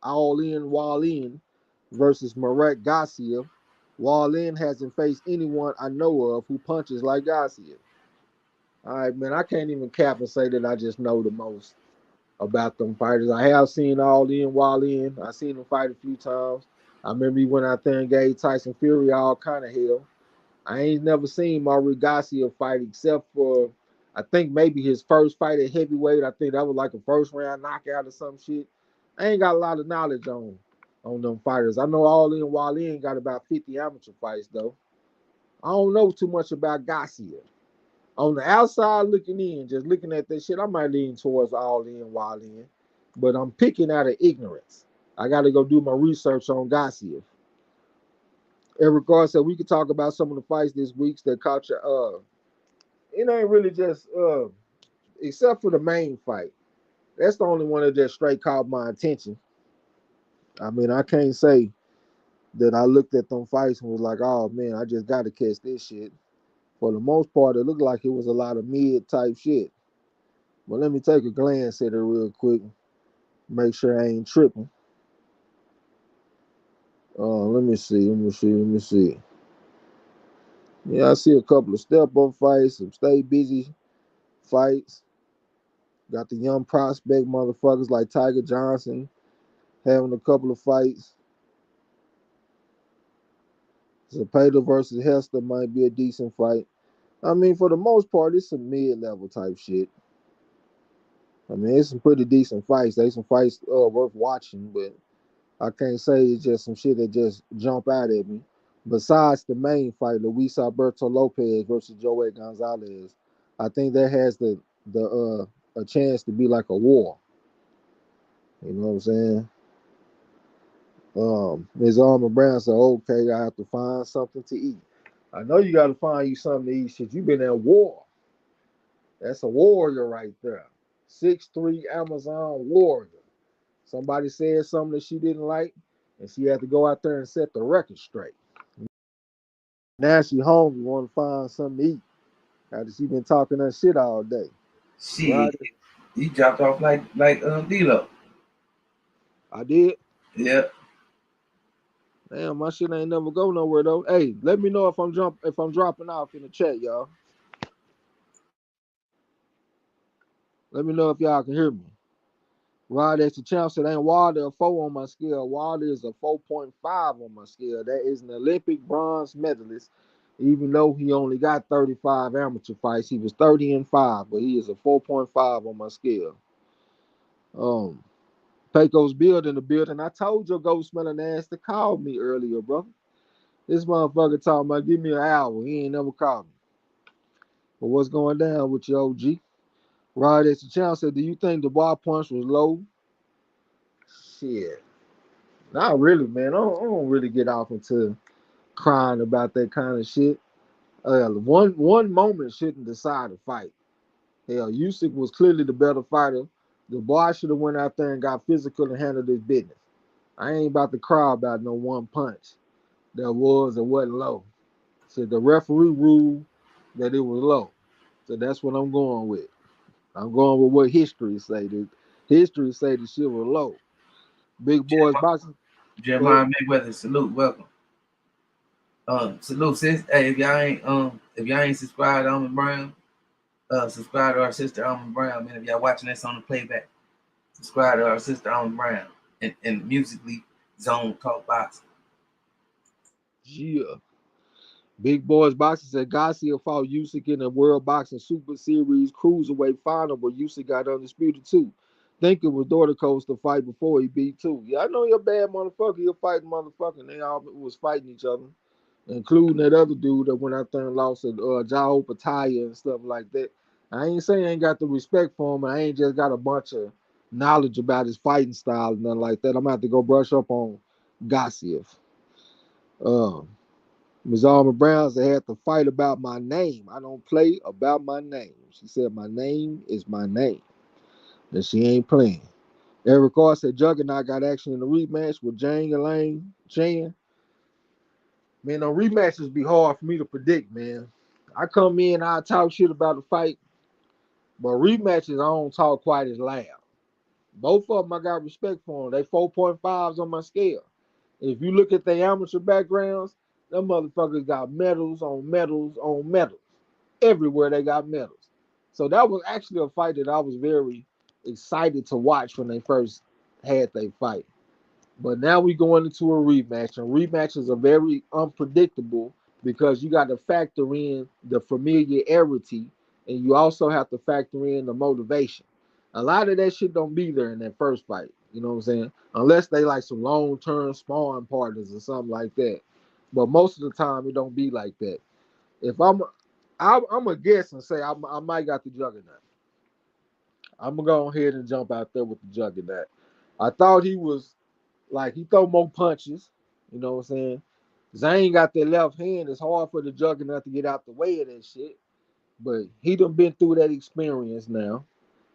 [SPEAKER 2] versus Marek Garcia. Wallin hasn't faced anyone I know of who punches like Garcia. All right, man, I can't even cap and say that I just know the most about them fighters. I have seen Wallin. I seen him fight a few times. I remember he went out there and gave Tyson Fury all kind of hell. I ain't never seen Mario Garcia fight except for I think maybe his first fight at heavyweight. I think that was like a first round knockout or some shit. I ain't got a lot of knowledge on them fighters. I know Wallin got about 50 amateur fights though. I don't know too much about Garcia. On the outside looking in, just looking at that shit, I might lean towards Wallin, but I'm picking out of ignorance. I got to go do my research on Garcia. Eric Carr said we could talk about some of the fights this week that caught your it ain't really just except for the main fight. That's the only one that just straight caught my attention. I mean, I can't say that I looked at them fights and was like, oh man, I just gotta catch this shit. For the most part, it looked like it was a lot of mid type shit. But let me take a glance at it real quick, make sure I ain't tripping. Let me see. Yeah, I see a couple of step up fights, some stay busy fights. Got the young prospect motherfuckers like Tiger Johnson having a couple of fights. Zapata versus Hester might be a decent fight. I mean, for the most part, it's some mid-level type shit. I mean, it's some pretty decent fights. They some fights worth watching, but I can't say it's just some shit that just jump out at me. Besides the main fight, Luis Alberto Lopez versus Joey Gonzalez, I think that has the a chance to be like a war. You know what I'm saying? Ms. Armor Brown said, okay, I have to find something to eat. I know you got to find you something to eat. Shit, you been at war. That's a warrior right there. 6'3" Amazon warrior. Somebody said something that she didn't like, and she had to go out there and set the record straight. Now she hungry, want to find something to eat. After she been talking that shit all day.
[SPEAKER 1] Shit,
[SPEAKER 2] Right?
[SPEAKER 1] you dropped off like D-Lo.
[SPEAKER 2] I did.
[SPEAKER 1] Yeah.
[SPEAKER 2] Damn, my shit ain't never go nowhere though. Hey, let me know if I'm dropping off in the chat, y'all. Let me know if y'all can hear me. Rod X the champ said, ain't Wilder a 4 on my scale. Wilder is a 4.5 on my scale. That is an Olympic bronze medalist. Even though he only got 35 amateur fights, he was 30-5, but he is a 4.5 on my scale. Pecos building the building. I told your ghost smelling ass to call me earlier, bro. This motherfucker talking about give me an hour. He ain't never called me. But what's going down with your OG? Rod X the champ said, do you think the bar punch was low? Shit. Not really, man. I don't really get off into crying about that kind of shit. One moment shouldn't decide a fight. Hell, Usyk was clearly the better fighter. The boy should have went out there and got physical and handled his business. I ain't about to cry about no one punch that was or wasn't low. So the referee ruled that it was low. So that's what I'm going with. I'm going with what history say. History say the shit was low. Big boys boxing. Go ahead.
[SPEAKER 1] Jeremiah Mayweather, salute, welcome. Salute, sis. Hey, if y'all ain't subscribed to Almond Brown, subscribe to our sister Almond Brown, man. If y'all watching this on the playback, subscribe to our sister Almond Brown and musically zone talk boxing.
[SPEAKER 2] Yeah. Big Boys Boxing said Garcia fought Usyk in the World Boxing Super Series Cruiserweight Final, where Usyk got undisputed too. think it was Dorticos to fight before he beat two. Yeah, I know you're a bad motherfucker. You're fighting motherfucker. And they all was fighting each other, including that other dude that went out there and lost at Jao Pataya and stuff like that. I ain't saying I ain't got the respect for him. I ain't just got a bunch of knowledge about his fighting style and nothing like that. I'm gonna have to go brush up on Gassiev. Um, Ms. Alma Brown said, had to fight about my name. I don't play about my name. She said, my name is my name. And she ain't playing. Eric Carr said, Juggernaut got action in the rematch with Jang Elaine Chan. Man, on rematches be hard for me to predict, man. I come in, I talk shit about the fight, but rematches, I don't talk quite as loud. Both of them, I got respect for them. They 4.5s on my scale. If you look at their amateur backgrounds, them motherfuckers got medals on medals on medals. Everywhere they got medals. So that was actually a fight that I was very excited to watch when they first had their fight. But now we going into a rematch, and rematches are very unpredictable because you got to factor in the familiarity, and you also have to factor in the motivation. A lot of that shit don't be there in that first fight. You know what I'm saying? Unless they like some long term sparring partners or something like that. But most of the time, it don't be like that. If I'm gonna guess and say I might got the juggernaut. I'm gonna go ahead and jump out there with the juggernaut. I thought he was like he throw more punches. You know what I'm saying? Zane got that left hand. It's hard for the juggernaut to get out the way of that shit. But he done been through that experience now.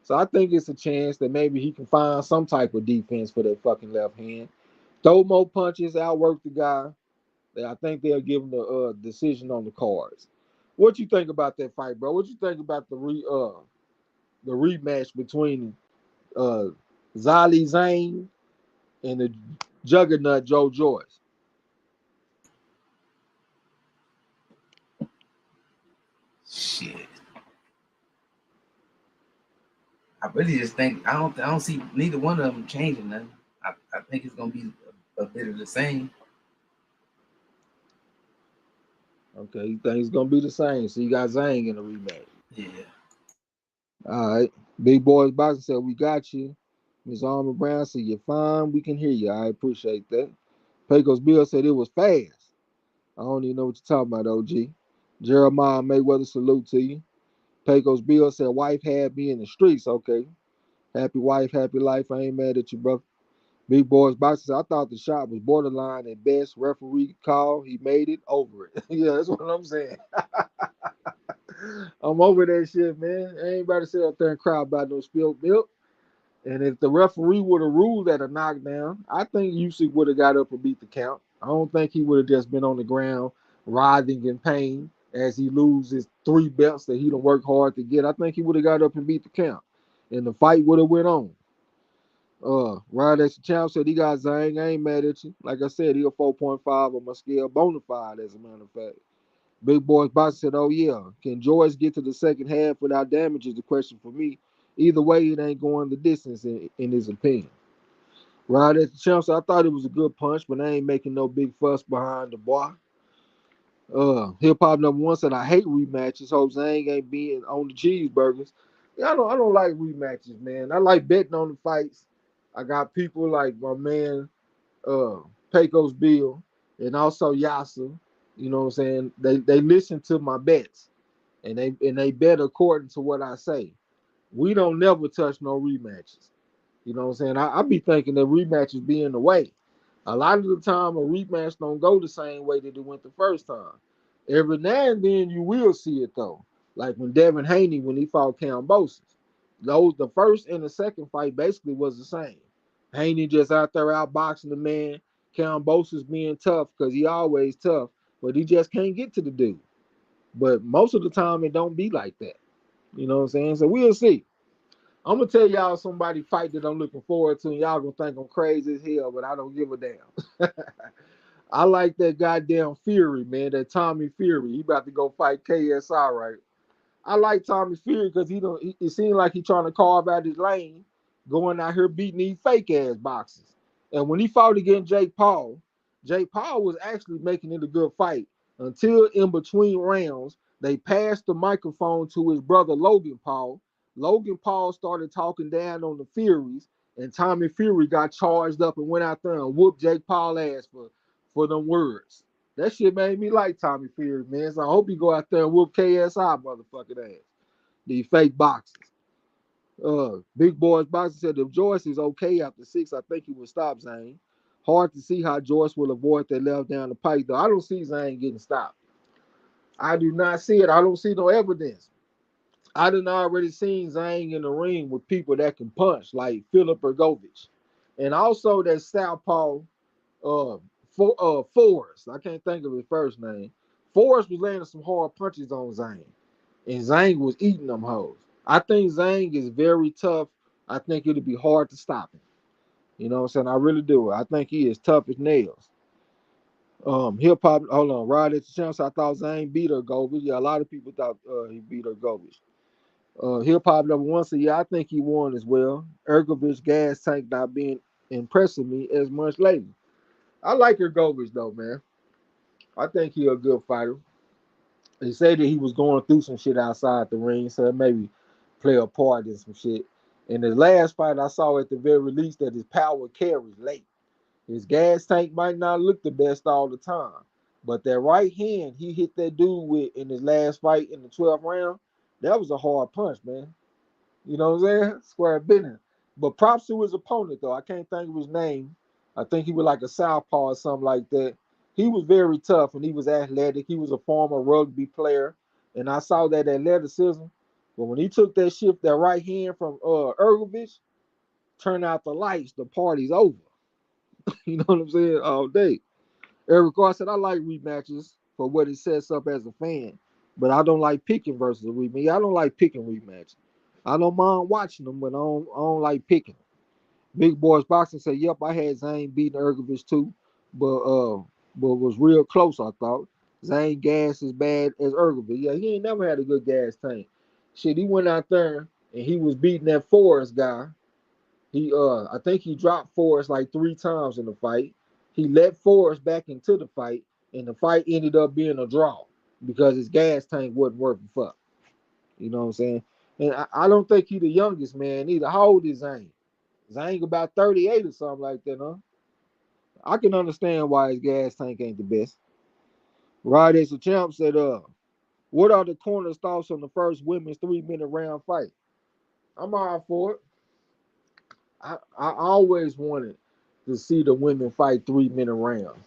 [SPEAKER 2] So I think it's a chance that maybe he can find some type of defense for that fucking left hand. Throw more punches, outwork the guy. I think they'll give him the decision on the cards. What you think about that fight, bro? What you think about the rematch between uh Zali Zane and the juggernaut Joe Joyce?
[SPEAKER 1] Shit. I really just think I don't see neither one of them changing nothing. I think it's gonna be a bit of the same.
[SPEAKER 2] Okay, you think it's gonna be the same. So you got Zane in the rematch.
[SPEAKER 1] Yeah.
[SPEAKER 2] All right. Big Boys Boxing said we got you. Miss Armor Brown said you're fine. We can hear you. I appreciate that. Pecos Bill said it was fast. I don't even know what you're talking about, OG. Jeremiah Mayweather, salute to you. Pecos Bill said wife had me in the streets. Okay. Happy wife, happy life. I ain't mad at you, bro. Big Boys Boxing said I thought the shot was borderline at best. Referee call. He made it over it. Yeah, that's what I'm saying. I'm over that shit, man. Ain't about to sit up there and cry about no spilled milk. And if the referee would have ruled that a knockdown, I think Usyk would have got up and beat the count. I don't think he would have just been on the ground writhing in pain as he loses three belts that he done worked hard to get. I think he would have got up and beat the count, and the fight would have went on. Rod X Champ said he got Zang. I ain't mad at you. Like I said, he a 4.5 on my scale, bona fide as a matter of fact. Big Boys Box said, oh yeah. Can Joyce get to the second half without damage is the question for me. Either way, it ain't going the distance in his opinion. Rod at the champ said, I thought it was a good punch, but I ain't making no big fuss behind the bar. Hip Hop number one said, I hate rematches. Hope Zang ain't being on the cheeseburgers. Yeah, I don't like rematches, man. I like betting on the fights. I got people like my man uh Pecos Bill and also Yasa. You know what I'm saying? They listen to my bets and they bet according to what I say. We don't never touch no rematches. You know what I'm saying? I be thinking that rematches be in the way. A lot of the time, a rematch don't go the same way that it went the first time. Every now and then, you will see it though. Like when Devin Haney when he fought Cam Bosis. Those the first and the second fight basically was the same. Haney just out there outboxing the man. Cam Bosis being tough because he always tough, but he just can't get to the dude. But most of the time, it don't be like that. You know what I'm saying? So we'll see. I'm gonna tell y'all somebody fight that I'm looking forward to, and y'all gonna think I'm crazy as hell, but I don't give a damn. I like that goddamn Fury, man. That Tommy Fury. He about to go fight KSI, right? I like Tommy Fury because he don't. It seems like he trying to carve out his lane, going out here beating these fake ass boxers. And when he fought against Jake Paul was actually making it a good fight until in between rounds they passed the microphone to his brother Logan Paul, Logan Paul started talking down on the Furies, and Tommy Fury got charged up and went out there and whooped Jake Paul ass for them words. That shit made me like Tommy Fury, man. So I hope he go out there and whoop KSI motherfucking ass. These fake boxers. Big Boys Boxing said if Joyce is okay after 6, I think he will stop Zane. Hard to see how Joyce will avoid that left down the pike, though. I don't see Zane getting stopped. I do not see it. I don't see no evidence. I done already seen Zane in the ring with people that can punch, like Philip Ergovich. And also that Southpaw Forrest. I can't think of his first name. Forrest was landing some hard punches on Zane. And Zane was eating them hoes. I think Zane is very tough. I think it'll be hard to stop him. You know what I'm saying? I really do. I think he is tough as nails. Hip hop. Hold on, right at the chance. I thought Zane beat Ergovich. Yeah, a lot of people thought he beat Ergovich. Hip hop number one. So yeah, I think he won as well. Ergovich gas tank not being impressing me as much lately. I like Ergovich though, man. I think he a good fighter. He said that he was going through some shit outside the ring, so maybe play a part in some shit. In the last fight, I saw at the very least that his power carries late. His gas tank might not look the best all the time, but that right hand he hit that dude with in his last fight in the 12th round, that was a hard punch, man. You know what I'm saying? Square business. But props to his opponent though. I can't think of his name. I think he was like a southpaw or something like that. He was very tough and he was athletic. He was a former rugby player, and I saw that athleticism. But when he took that shift, that right hand from Ergovich, turn out the lights, the party's over. You know what I'm saying? All day. Eric Carr said, I like rematches for what it sets up as a fan, but I don't like picking versus a rematch. I don't like picking rematches. I don't mind watching them, but I don't like picking. Big Boys Boxing said, yep, I had Zane beating Ergovich too, but was real close, I thought. Zane gas as bad as Ergovich. Yeah, he ain't never had a good gas tank. Shit, he went out there and he was beating that Forrest guy. I think he dropped Forrest like 3 times in the fight. He let Forrest back into the fight, and the fight ended up being a draw because his gas tank wasn't working fuck. You know what I'm saying? And I don't think he the youngest man either. How old is Zane? Zane about 38 or something like that, huh? I can understand why his gas tank ain't the best. Rod as a champ said, what are the corner's thoughts on the first women's 3-minute round fight? I'm all for it. I always wanted to see the women fight 3-minute rounds.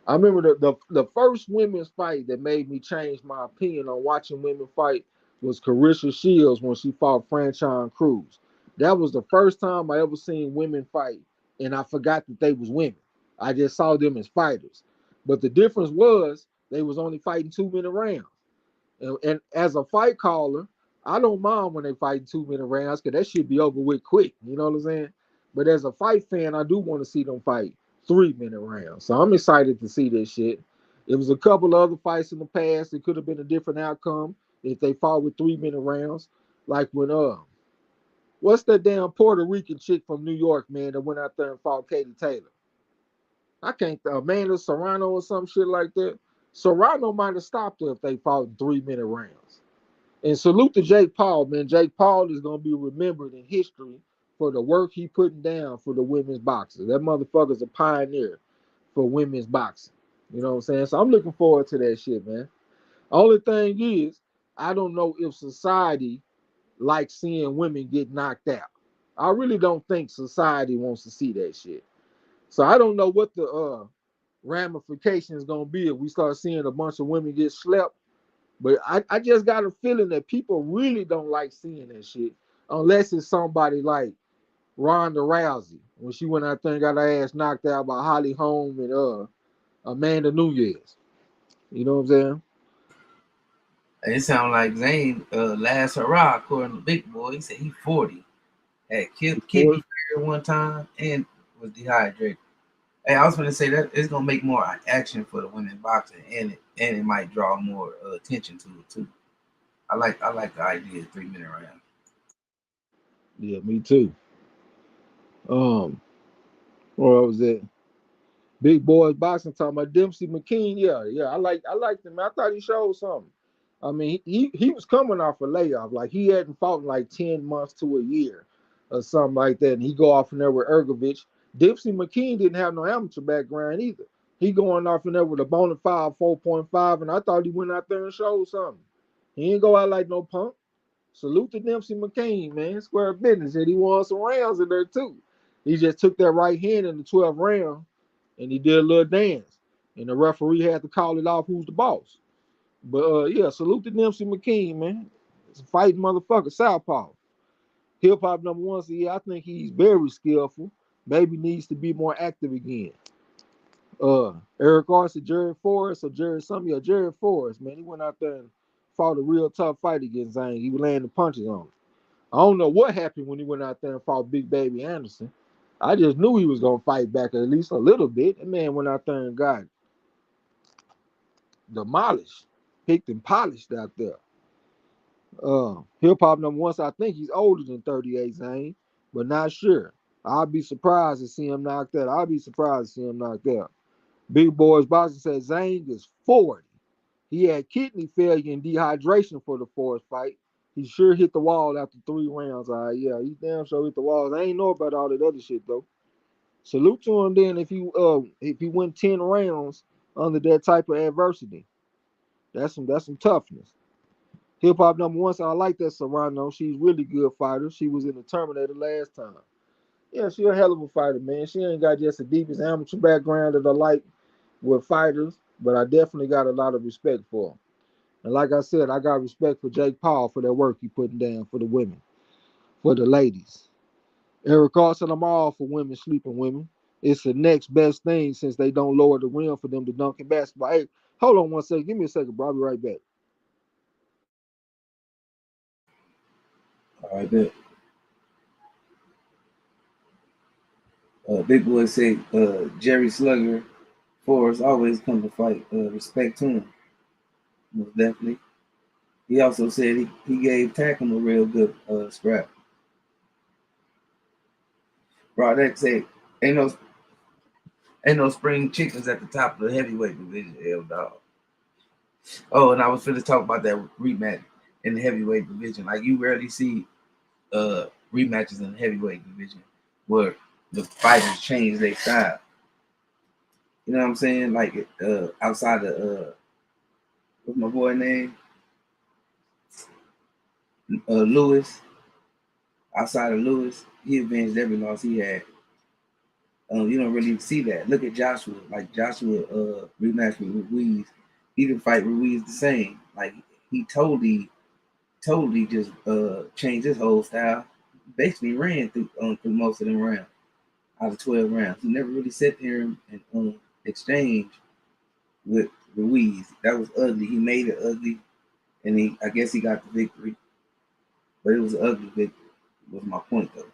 [SPEAKER 2] I remember the first women's fight that made me change my opinion on watching women fight was Carissa Shields when she fought Franchon Cruz. That was the first time I ever seen women fight, and I forgot that they was women. I just saw them as fighters. But the difference was they was only fighting 2-minute rounds. And as a fight caller, I don't mind when they fight 2-minute rounds because that should be over with quick. You know what I'm saying? But as a fight fan, I do want to see them fight 3-minute rounds. So I'm excited to see this shit. It was a couple of other fights in the past. It could have been a different outcome if they fought with 3-minute rounds. Like when what's that damn Puerto Rican chick from New York, man, that went out there and fought Katie Taylor? I can't Amanda Serrano or some shit like that. Serrano might have stopped her if they fought in 3-minute rounds. And salute to Jake Paul, man. Jake Paul is gonna be remembered in history for the work he putting down for the women's boxers. That motherfucker's a pioneer for women's boxing. You know what I'm saying? So I'm looking forward to that shit, man. Only thing is, I don't know if society likes seeing women get knocked out. I really don't think society wants to see that shit. So I don't know what the ramifications gonna be if we start seeing a bunch of women get slept, but I just got a feeling that people really don't like seeing that shit unless it's somebody like Ronda Rousey when she went out there and got her ass knocked out by Holly Holm and Amanda Nunes. You know what I'm saying?
[SPEAKER 1] It sounds like Zane last hurrah according to Big Boy. He said he 40. Had kidney failure one time and was dehydrated. Hey, I was gonna say that it's gonna make more action for the women's boxing, and it might draw more attention to it too. I like the idea of 3-minute round.
[SPEAKER 2] Yeah, me too. Um, where was it? Big Boys Boxing talking about Dempsey McKean. Yeah, I like him. I thought he showed something. I mean, he was coming off a layoff. Like he hadn't fought in like 10 months to a year or something like that. And he go off in there with Ergovich. Dipsy McKean didn't have no amateur background either. He going off in there with a bona fide 4.5, and I thought he went out there and showed something. He ain't go out like no punk. Salute to Dempsey McCain, man. Square business. And he won some rounds in there too. He just took that right hand in the 12th round and he did a little dance. And the referee had to call it off who's the boss. But yeah, salute to Dempsey McKean, man. It's a fighting motherfucker, Southpaw. Hip hop number one. So yeah, I think he's very skillful. Maybe needs to be more active again. Eric Arce, Jared Forrest, or Jared something. Yeah, Jared Forrest, man. He went out there and fought a real tough fight against Zane. He was landing punches on him. I don't know what happened when he went out there and fought Big Baby Anderson. I just knew he was gonna fight back at least a little bit. That man went out there and got demolished, picked and polished out there. Hip hop number one, so I think he's older than 38, Zane, but not sure. I'll be surprised to see him knocked out. I'll be surprised to see him knocked out. Big Boys Boxing said Zane is 40. He had kidney failure and dehydration for the fourth fight. He sure hit the wall after 3 rounds. All right, yeah, he damn sure hit the walls. I ain't know about all that other shit though. Salute to him then if he went 10 rounds under that type of adversity. That's some toughness. Hip hop number one, so I like that Serrano. She's really good fighter. She was in the Terminator last time. Yeah, she a hell of a fighter, man. She ain't got just the deepest amateur background that I like with fighters, but I definitely got a lot of respect for her. And like I said, I got respect for Jake Paul for that work he putting down for the women, for the ladies. Eric Carson, I'm all for women sleeping women. It's the next best thing since they don't lower the rim for them to dunk in basketball. Hey, hold on one second. Give me a second, bro. I'll be right back.
[SPEAKER 1] All right, bet. Big boy say Jerry Slugger Forrest always come to fight. Respect to him, most definitely. He also said he gave Tackam a real good scrap. Bro, that say ain't no ain't no spring chickens at the top of the heavyweight division, L dog. Oh, and I was finna talk about that rematch in the heavyweight division. Like you rarely see rematches in the heavyweight division where the fighters change their style. You know what I'm saying? Like outside of what's my boy name? Lewis. Outside of Lewis, he avenged every loss he had. You don't really see that. Look at Joshua. Like Joshua rematched with Ruiz. He didn't fight Ruiz the same. Like he totally just changed his whole style. Basically ran through most of them rounds out of 12 rounds. He never really sat there and exchange with Ruiz. That was ugly. He made it ugly, and I guess he got the victory, but it was an ugly victory. Was my point though.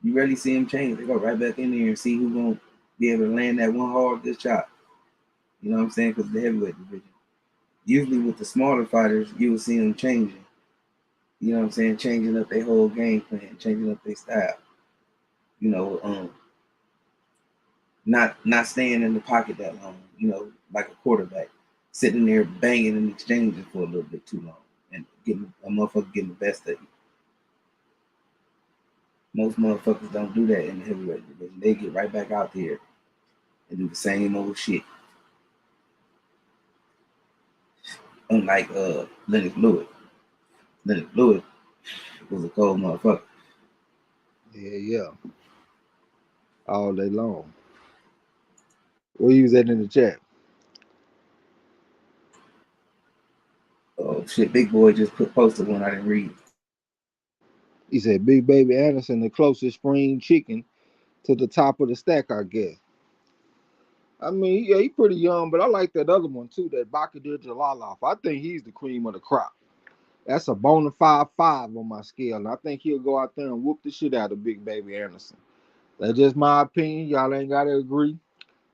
[SPEAKER 1] You rarely see him change. They go right back in there and see who's gonna be able to land that one hard good shot. You know what I'm saying? Because the heavyweight division. Usually with the smaller fighters, you will see them changing. You know what I'm saying? Changing up their whole game plan, changing up their style. You know, not staying in the pocket that long. You know, like a quarterback, sitting there banging and exchanging for a little bit too long, and getting a motherfucker getting the best of you. Most motherfuckers don't do that in the heavyweight division. They get right back out there and do the same old shit. Unlike Lennox Lewis. Lennox Lewis was a cold motherfucker.
[SPEAKER 2] Yeah, yeah. All day long. Where you was at in the chat?
[SPEAKER 1] Oh shit, Big Boy just posted one I didn't read.
[SPEAKER 2] He said Big Baby Anderson, the closest spring chicken to the top of the stack, I guess. I mean, yeah, he pretty young, but I like that other one too, that Bakadir Jalaloff. I think he's the cream of the crop. That's a bona fide 5 on my scale, and I think he'll go out there and whoop the shit out of Big Baby Anderson. That's just my opinion. Y'all ain't gotta agree.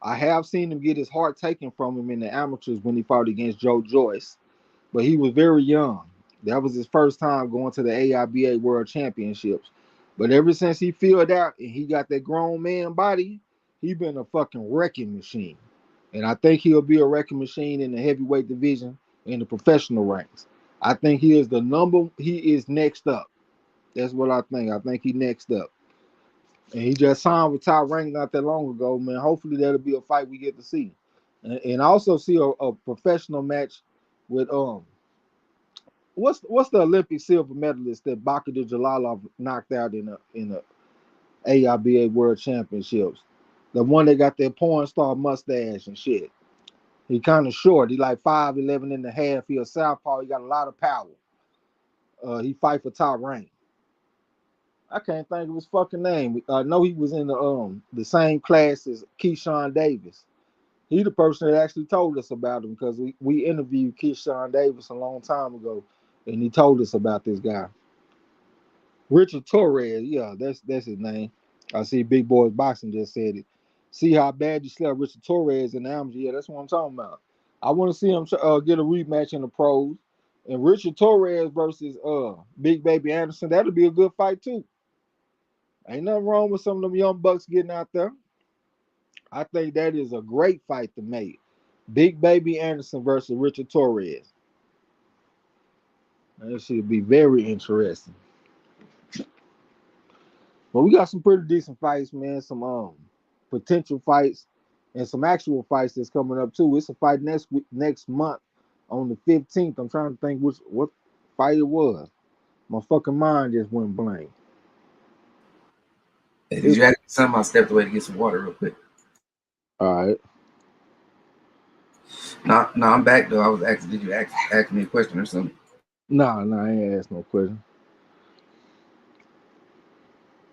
[SPEAKER 2] I have seen him get his heart taken from him in the amateurs when he fought against Joe Joyce, but he was very young. That was his first time going to the AIBA World Championships. But ever since he filled out and he got that grown man body, he been a fucking wrecking machine. And I think he'll be a wrecking machine in the heavyweight division in the professional ranks. I think he is the number. He is next up. That's what I think. I think he next up. And he just signed with Top Rank not that long ago, man. Hopefully that'll be a fight we get to see. And also see a professional match with what's the Olympic silver medalist that Bakhtir Jalilov knocked out in the AIBA World Championships? The one that got that porn star mustache and shit. He kind of short. He like 5'11" and a half. He a southpaw. He got a lot of power. He fight for Top Rank. I can't think of his fucking name. I know he was in the same class as Keyshawn Davis. He the person that actually told us about him because we interviewed Keyshawn Davis a long time ago, and he told us about this guy. Richard Torres, yeah, that's his name. I see Big Boys Boxing just said it. See how bad you slept Richard Torres in the amateur? Yeah, that's what I'm talking about. I want to see him get a rematch in the pros, and Richard Torres versus Big Baby Anderson. That'll be a good fight too. Ain't nothing wrong with some of them young bucks getting out there. I think that is a great fight to make. Big Baby Anderson versus Richard Torres. That should be very interesting. But we got some pretty decent fights, man. Some potential fights and some actual fights that's coming up too. It's a fight next month on the 15th. I'm trying to think what fight it was. My fucking mind just went blank.
[SPEAKER 1] Hey, did you ask me something? I stepped away to get some water real quick.
[SPEAKER 2] All right.
[SPEAKER 1] No, I'm back though. I was asking, did you ask me a question or something?
[SPEAKER 2] Nah, I ain't asked no question.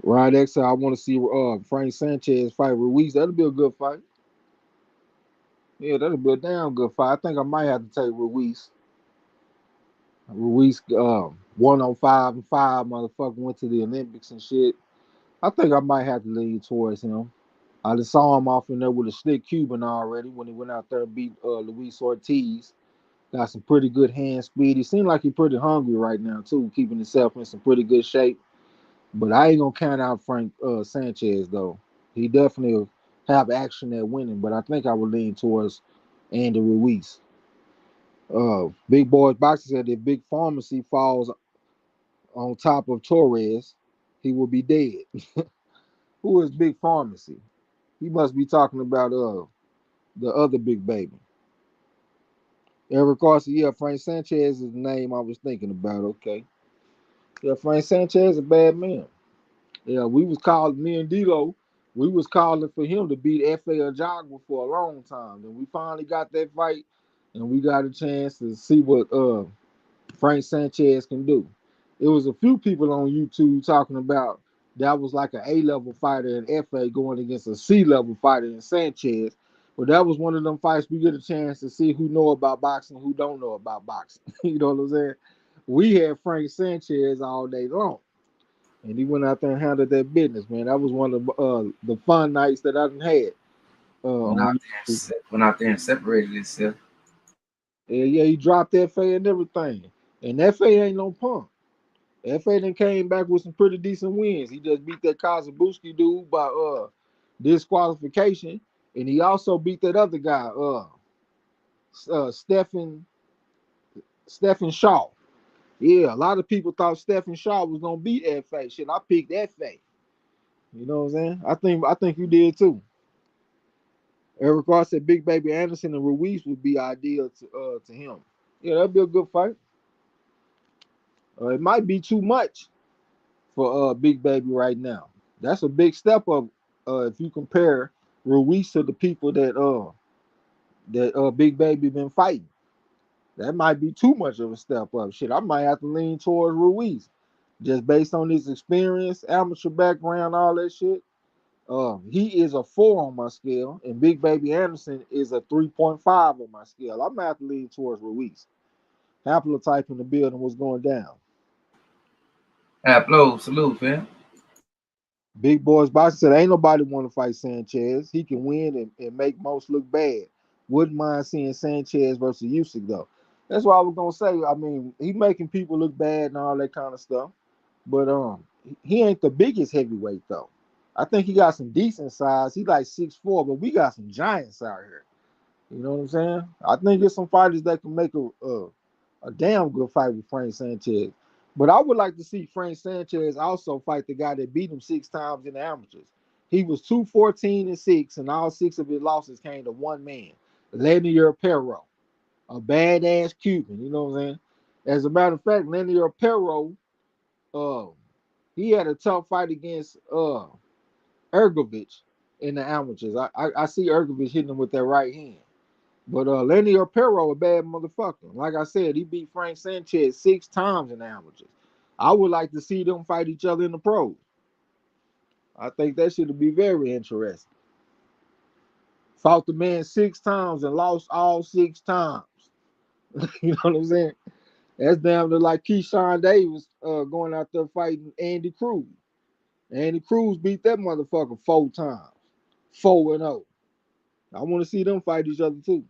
[SPEAKER 2] Ryan X, I want to see Frank Sanchez fight Ruiz. That'll be a good fight. Yeah, that'll be a damn good fight. I think I might have to take Ruiz. Ruiz 105 and 5 motherfucker went to the Olympics and shit. I think I might have to lean towards him. I just saw him off in there with a slick Cuban already when he went out there and beat Luis Ortiz. Got some pretty good hand speed. He seemed like he's pretty hungry right now too, keeping himself in some pretty good shape. But I ain't gonna count out Frank Sanchez though. He definitely will have action at winning, but I think I would lean towards Andy Ruiz. Big Boys Boxing said if Big Pharmacy falls on top of Torres, he will be dead. Who is Big Pharmacy? He must be talking about the other big baby. Eric Garcia, yeah, Frank Sanchez is the name I was thinking about. Okay. Yeah, Frank Sanchez is a bad man. Yeah, we was calling me and D'Lo, we was calling for him to beat F.A. Ajagba for a long time. And we finally got that fight and we got a chance to see what Frank Sanchez can do. It was a few people on YouTube talking about that was like an A-level fighter in FA going against a C-level fighter in Sanchez. But that was one of them fights we get a chance to see who know about boxing, who don't know about boxing. You know what I'm saying? We had Frank Sanchez all day long. And he went out there and handled that business, man. That was one of the fun nights that I done had.
[SPEAKER 1] Went
[SPEAKER 2] On
[SPEAKER 1] out
[SPEAKER 2] YouTube.
[SPEAKER 1] there, went out there and separated itself.
[SPEAKER 2] Yeah, he dropped FA and everything. And FA ain't no punk. FA then came back with some pretty decent wins. He just beat that Kazabuski dude by disqualification, and he also beat that other guy, Stephen Shaw. Yeah, a lot of people thought Stephen Shaw was gonna beat FA. Shit, I picked FA. You know what I'm saying? I think you did too. Eric Ross said Big Baby Anderson and Ruiz would be ideal to him. Yeah, that'd be a good fight. It might be too much for Big Baby right now. That's a big step up if you compare Ruiz to the people that Big Baby been fighting. That might be too much of a step up. Shit, I might have to lean towards Ruiz just based on his experience, amateur background, all that shit. He is a 4 on my scale, and Big Baby Anderson is a 3.5 on my scale. I'm gonna have to lean towards Ruiz. Haplotype in the building was going down.
[SPEAKER 1] Hello, salute, fam.
[SPEAKER 2] Big Boys Boxing said, ain't nobody want to fight Sanchez. He can win and make most look bad. Wouldn't mind seeing Sanchez versus Usyk, though. That's what I was going to say. I mean, he making people look bad and all that kind of stuff. But he ain't the biggest heavyweight, though. I think he got some decent size. He like 6'4", but we got some giants out here. You know what I'm saying? I think there's some fighters that can make a damn good fight with Frank Sanchez. But I would like to see Frank Sanchez also fight the guy that beat him 6 times in the amateurs. He was 2-14-6, and all 6 of his losses came to one man, Lanier Perro, a badass Cuban. You know what I'm saying? As a matter of fact, Lanier Perro, uh, he had a tough fight against Ergovich in the amateurs. I see Ergovich hitting him with that right hand. But Lenny Perro, a bad motherfucker. Like I said, he beat Frank Sanchez 6 times in the amateurs. I would like to see them fight each other in the pros. I think that should be very interesting. Fought the man 6 times and lost all 6 times. You know what I'm saying? That's damn near like Keyshawn Davis going out there fighting Andy Cruz. Andy Cruz beat that motherfucker 4 times. 4-0. I want to see them fight each other too.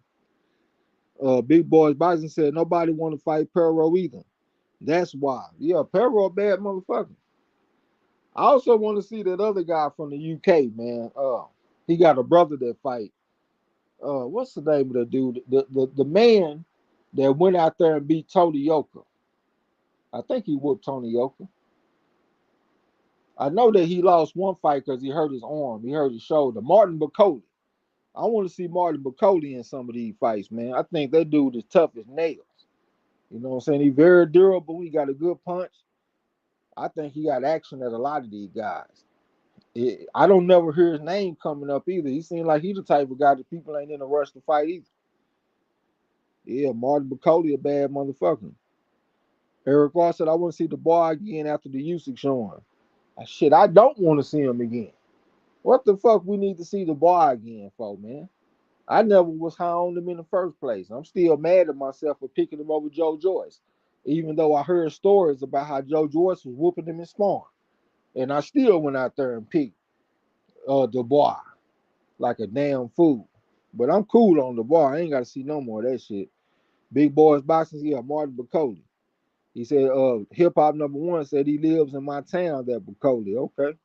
[SPEAKER 2] Big Boys Bison said nobody want to fight Perro either. That's why. Yeah, Perro a bad motherfucker. I also want to see that other guy from the UK, man. He got a brother that fight. What's the name of the dude? The man that went out there and beat Tony Yoka. I think he whooped Tony Yoka. I know that he lost one fight because he hurt his arm. He hurt his shoulder. Martin Bacoli. I want to see Martin Bacoli in some of these fights, man. I think that dude is tough as nails. You know what I'm saying? He's very durable. He got a good punch. I think he got action at a lot of these guys. I don't never hear his name coming up either. He seems like he's the type of guy that people ain't in a rush to fight either. Yeah, Martin Bacoli, a bad motherfucker. Eric Ross said, I want to see the boy again after the usage showing. Shit, I don't want to see him again. What the fuck we need to see the boy again for, man? I never was high on him in the first place. I'm still mad at myself for picking him over Joe Joyce, even though I heard stories about how Joe Joyce was whooping him in sparring. And I still went out there and picked Dubois like a damn fool. But I'm cool on Dubois. I ain't got to see no more of that shit. Big Boys Boxing, yeah, Martin Bacoli. He said, hip hop number one said he lives in my town, that Bacoli. Okay.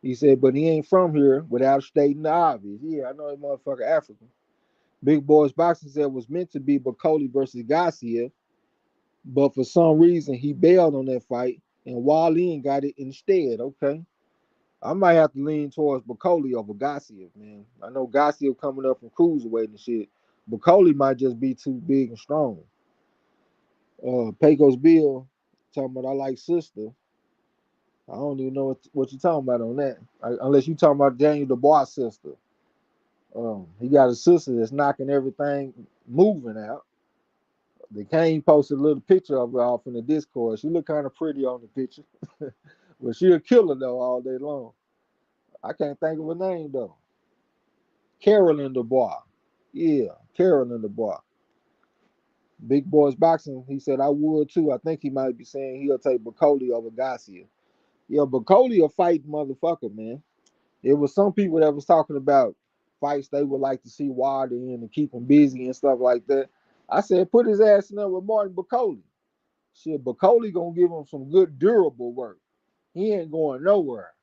[SPEAKER 2] He said, but he ain't from here without stating the obvious. Yeah, I know that motherfucker African. Big Boys Boxing said it was meant to be Bacoli versus Garcia, but for some reason he bailed on that fight and Wallin got it instead. Okay. I might have to lean towards Bacoli over Garcia, man. I know Garcia coming up from cruiserweight and shit. Bacoli might just be too big and strong. Pecos Bill talking about I like sister. I don't even know what you're talking about on that. Unless you talking about Daniel Dubois' sister. He got a sister that's knocking everything moving out. The Kane posted a little picture of her off in the Discord. She look kind of pretty on the picture. But she a killer though all day long. I can't think of her name though. Carolyn Dubois. Yeah, Carolyn Dubois. Big Boys Boxing, he said I would too. I think he might be saying he'll take Bacoli over Garcia. Yeah, Bacoli a fight motherfucker, man. It was some people that was talking about fights they would like to see Wilder in and keep him busy and stuff like that. I said put his ass in there with Martin Bacoli. Shit, Bacoli gonna give him some good durable work. He ain't going nowhere.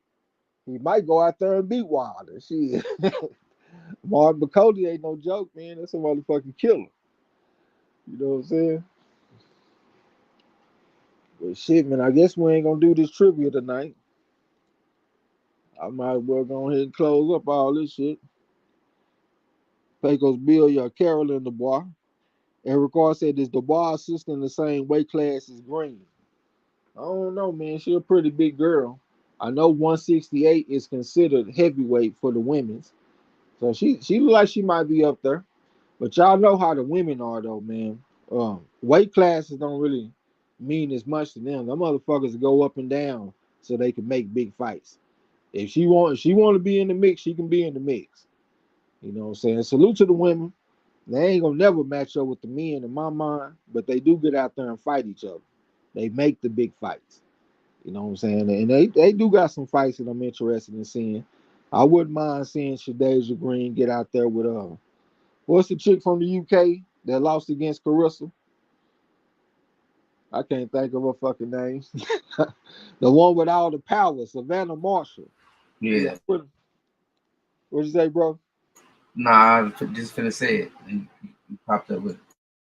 [SPEAKER 2] He might go out there and beat Wilder. Shit. Martin Bacoli ain't no joke, man. That's a motherfucking killer. You know what I'm saying? But shit, man, I guess we ain't gonna do this trivia tonight. I might as well go ahead and close up all this shit. Pecos Bill, your Carolyn Dubois. Eric R said, is Dubois' sister in the same weight class as Green? I don't know, man. She a pretty big girl. I know 168 is considered heavyweight for the women's. So she look like she might be up there. But y'all know how the women are though, man. Weight classes don't really mean as much to them. The motherfuckers go up and down so they can make big fights. If she want to be in the mix, she can be in the mix. You know what I'm saying? Salute to the women. They ain't gonna never match up with the men in my mind, but they do get out there and fight each other. They make the big fights. You know what I'm saying? And they do got some fights that I'm interested in seeing. I wouldn't mind seeing Shadeja Green get out there with what's the chick from the UK that lost against Carissa? I can't think of her fucking name. The one with all the power, Savannah Marshall. Yeah.
[SPEAKER 1] Yeah.
[SPEAKER 2] What'd you say, bro?
[SPEAKER 1] Nah, I just finna say it, and you popped up with it.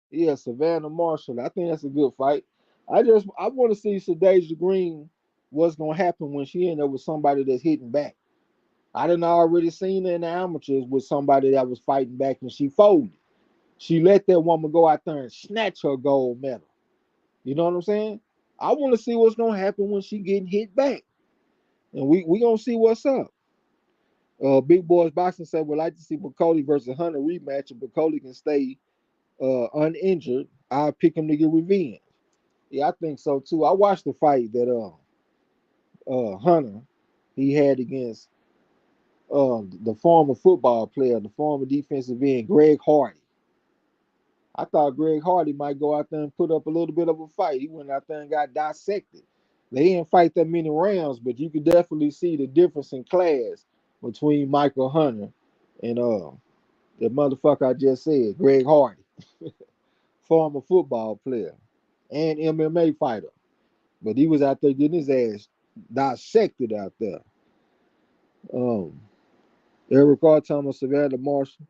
[SPEAKER 2] Yeah, Savannah Marshall. I think that's a good fight. I want to see Sadasia Green. What's gonna happen when she end up with somebody that's hitting back? I done already seen her in the amateurs with somebody that was fighting back and she folded. She let that woman go out there and snatch her gold medal. You know what I'm saying? I want to see what's gonna happen when she getting hit back, and we gonna see what's up. Big Boys Boxing said would like to see Bacoli versus Hunter rematch. If Bacoli can stay uninjured, I'll pick him to get revenge. Yeah, I think so too. I watched the fight that Hunter he had against the former football player, the former defensive end, Greg Hardy. I thought Greg Hardy might go out there and put up a little bit of a fight. He went out there and got dissected. They didn't fight that many rounds, but you could definitely see the difference in class between Michael Hunter and the motherfucker I just said, Greg Hardy, former football player and MMA fighter. But he was out there getting his ass dissected out there. Um, Eric R. Thomas, Savannah Marshall,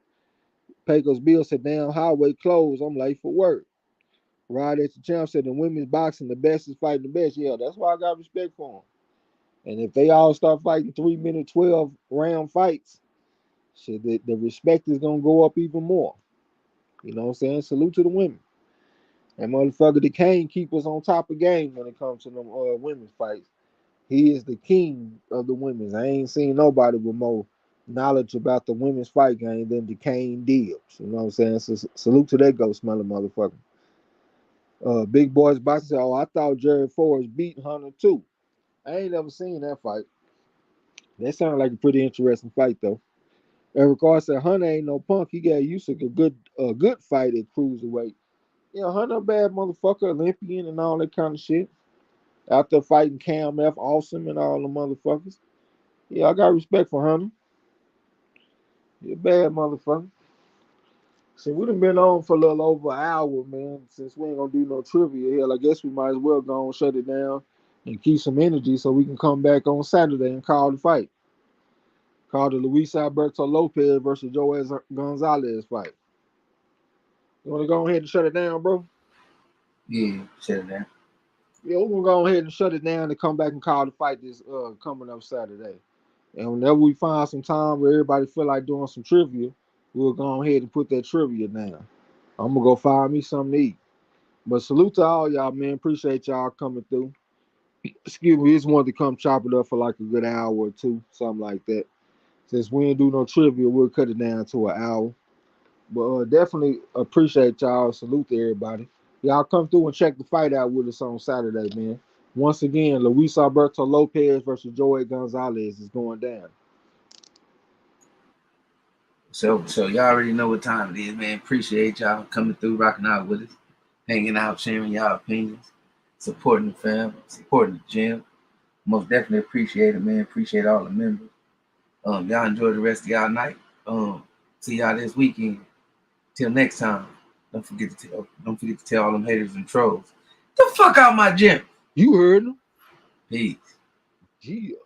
[SPEAKER 2] Pecos Bill said, damn, highway closed. I'm late for work. Rod at the champ said, in women's boxing, the best is fighting the best. Yeah, that's why I got respect for them. And if they all start fighting 3-minute, 12 round fights, shit, the respect is going to go up even more. You know what I'm saying? Salute to the women. And motherfucker, the Kane keep us on top of game when it comes to them women's fights. He is the king of the women's. I ain't seen nobody with more knowledge about the women's fight game than Duquesne Dibbs. You know what I'm saying? So salute to that ghost smelling motherfucker. Big Boys Boxing said, oh, I thought Jared Forrest beat Hunter too. I ain't never seen that fight. That sounded like a pretty interesting fight though. Eric Carr said Hunter ain't no punk. He got used to a good fight at cruiserweight. Yeah, Hunter a bad motherfucker, Olympian and all that kind of shit. Out there fighting Cam F. Awesome and all the motherfuckers. Yeah, I got respect for Hunter. He a bad motherfucker. See, we done been on for a little over an hour, man. Since we ain't gonna do no trivia, hell, I guess we might as well go and shut it down and keep some energy so we can come back on Saturday and call the fight. Call the Luis Alberto Lopez versus Joel Gonzalez fight. You wanna go ahead and shut it down, bro?
[SPEAKER 1] Yeah, shut it down.
[SPEAKER 2] Yeah, we're gonna go ahead and shut it down and come back and call the fight this coming up Saturday. And whenever we find some time where everybody feel like doing some trivia, we'll go ahead and put that trivia down. I'm gonna go find me something to eat. But salute to all y'all, man. Appreciate y'all coming through. Excuse me, just wanted to come chop it up for like a good hour or two, something like that. Since we ain't do no trivia, we'll cut it down to an hour. But definitely appreciate y'all. Salute to everybody. Y'all come through and check the fight out with us on Saturday, man. Once again, Luis Alberto Lopez versus Joey Gonzalez is going down.
[SPEAKER 1] So y'all already know what time it is, man. Appreciate y'all coming through, rocking out with us, hanging out, sharing y'all opinions, supporting the fam, supporting the gym. Most definitely appreciate it, man. Appreciate all the members. Y'all enjoy the rest of y'all night. See y'all this weekend. Till next time. Don't forget to tell all them haters and trolls. Get the fuck out my gym.
[SPEAKER 2] You heard him.
[SPEAKER 1] Peace.
[SPEAKER 2] Yeah.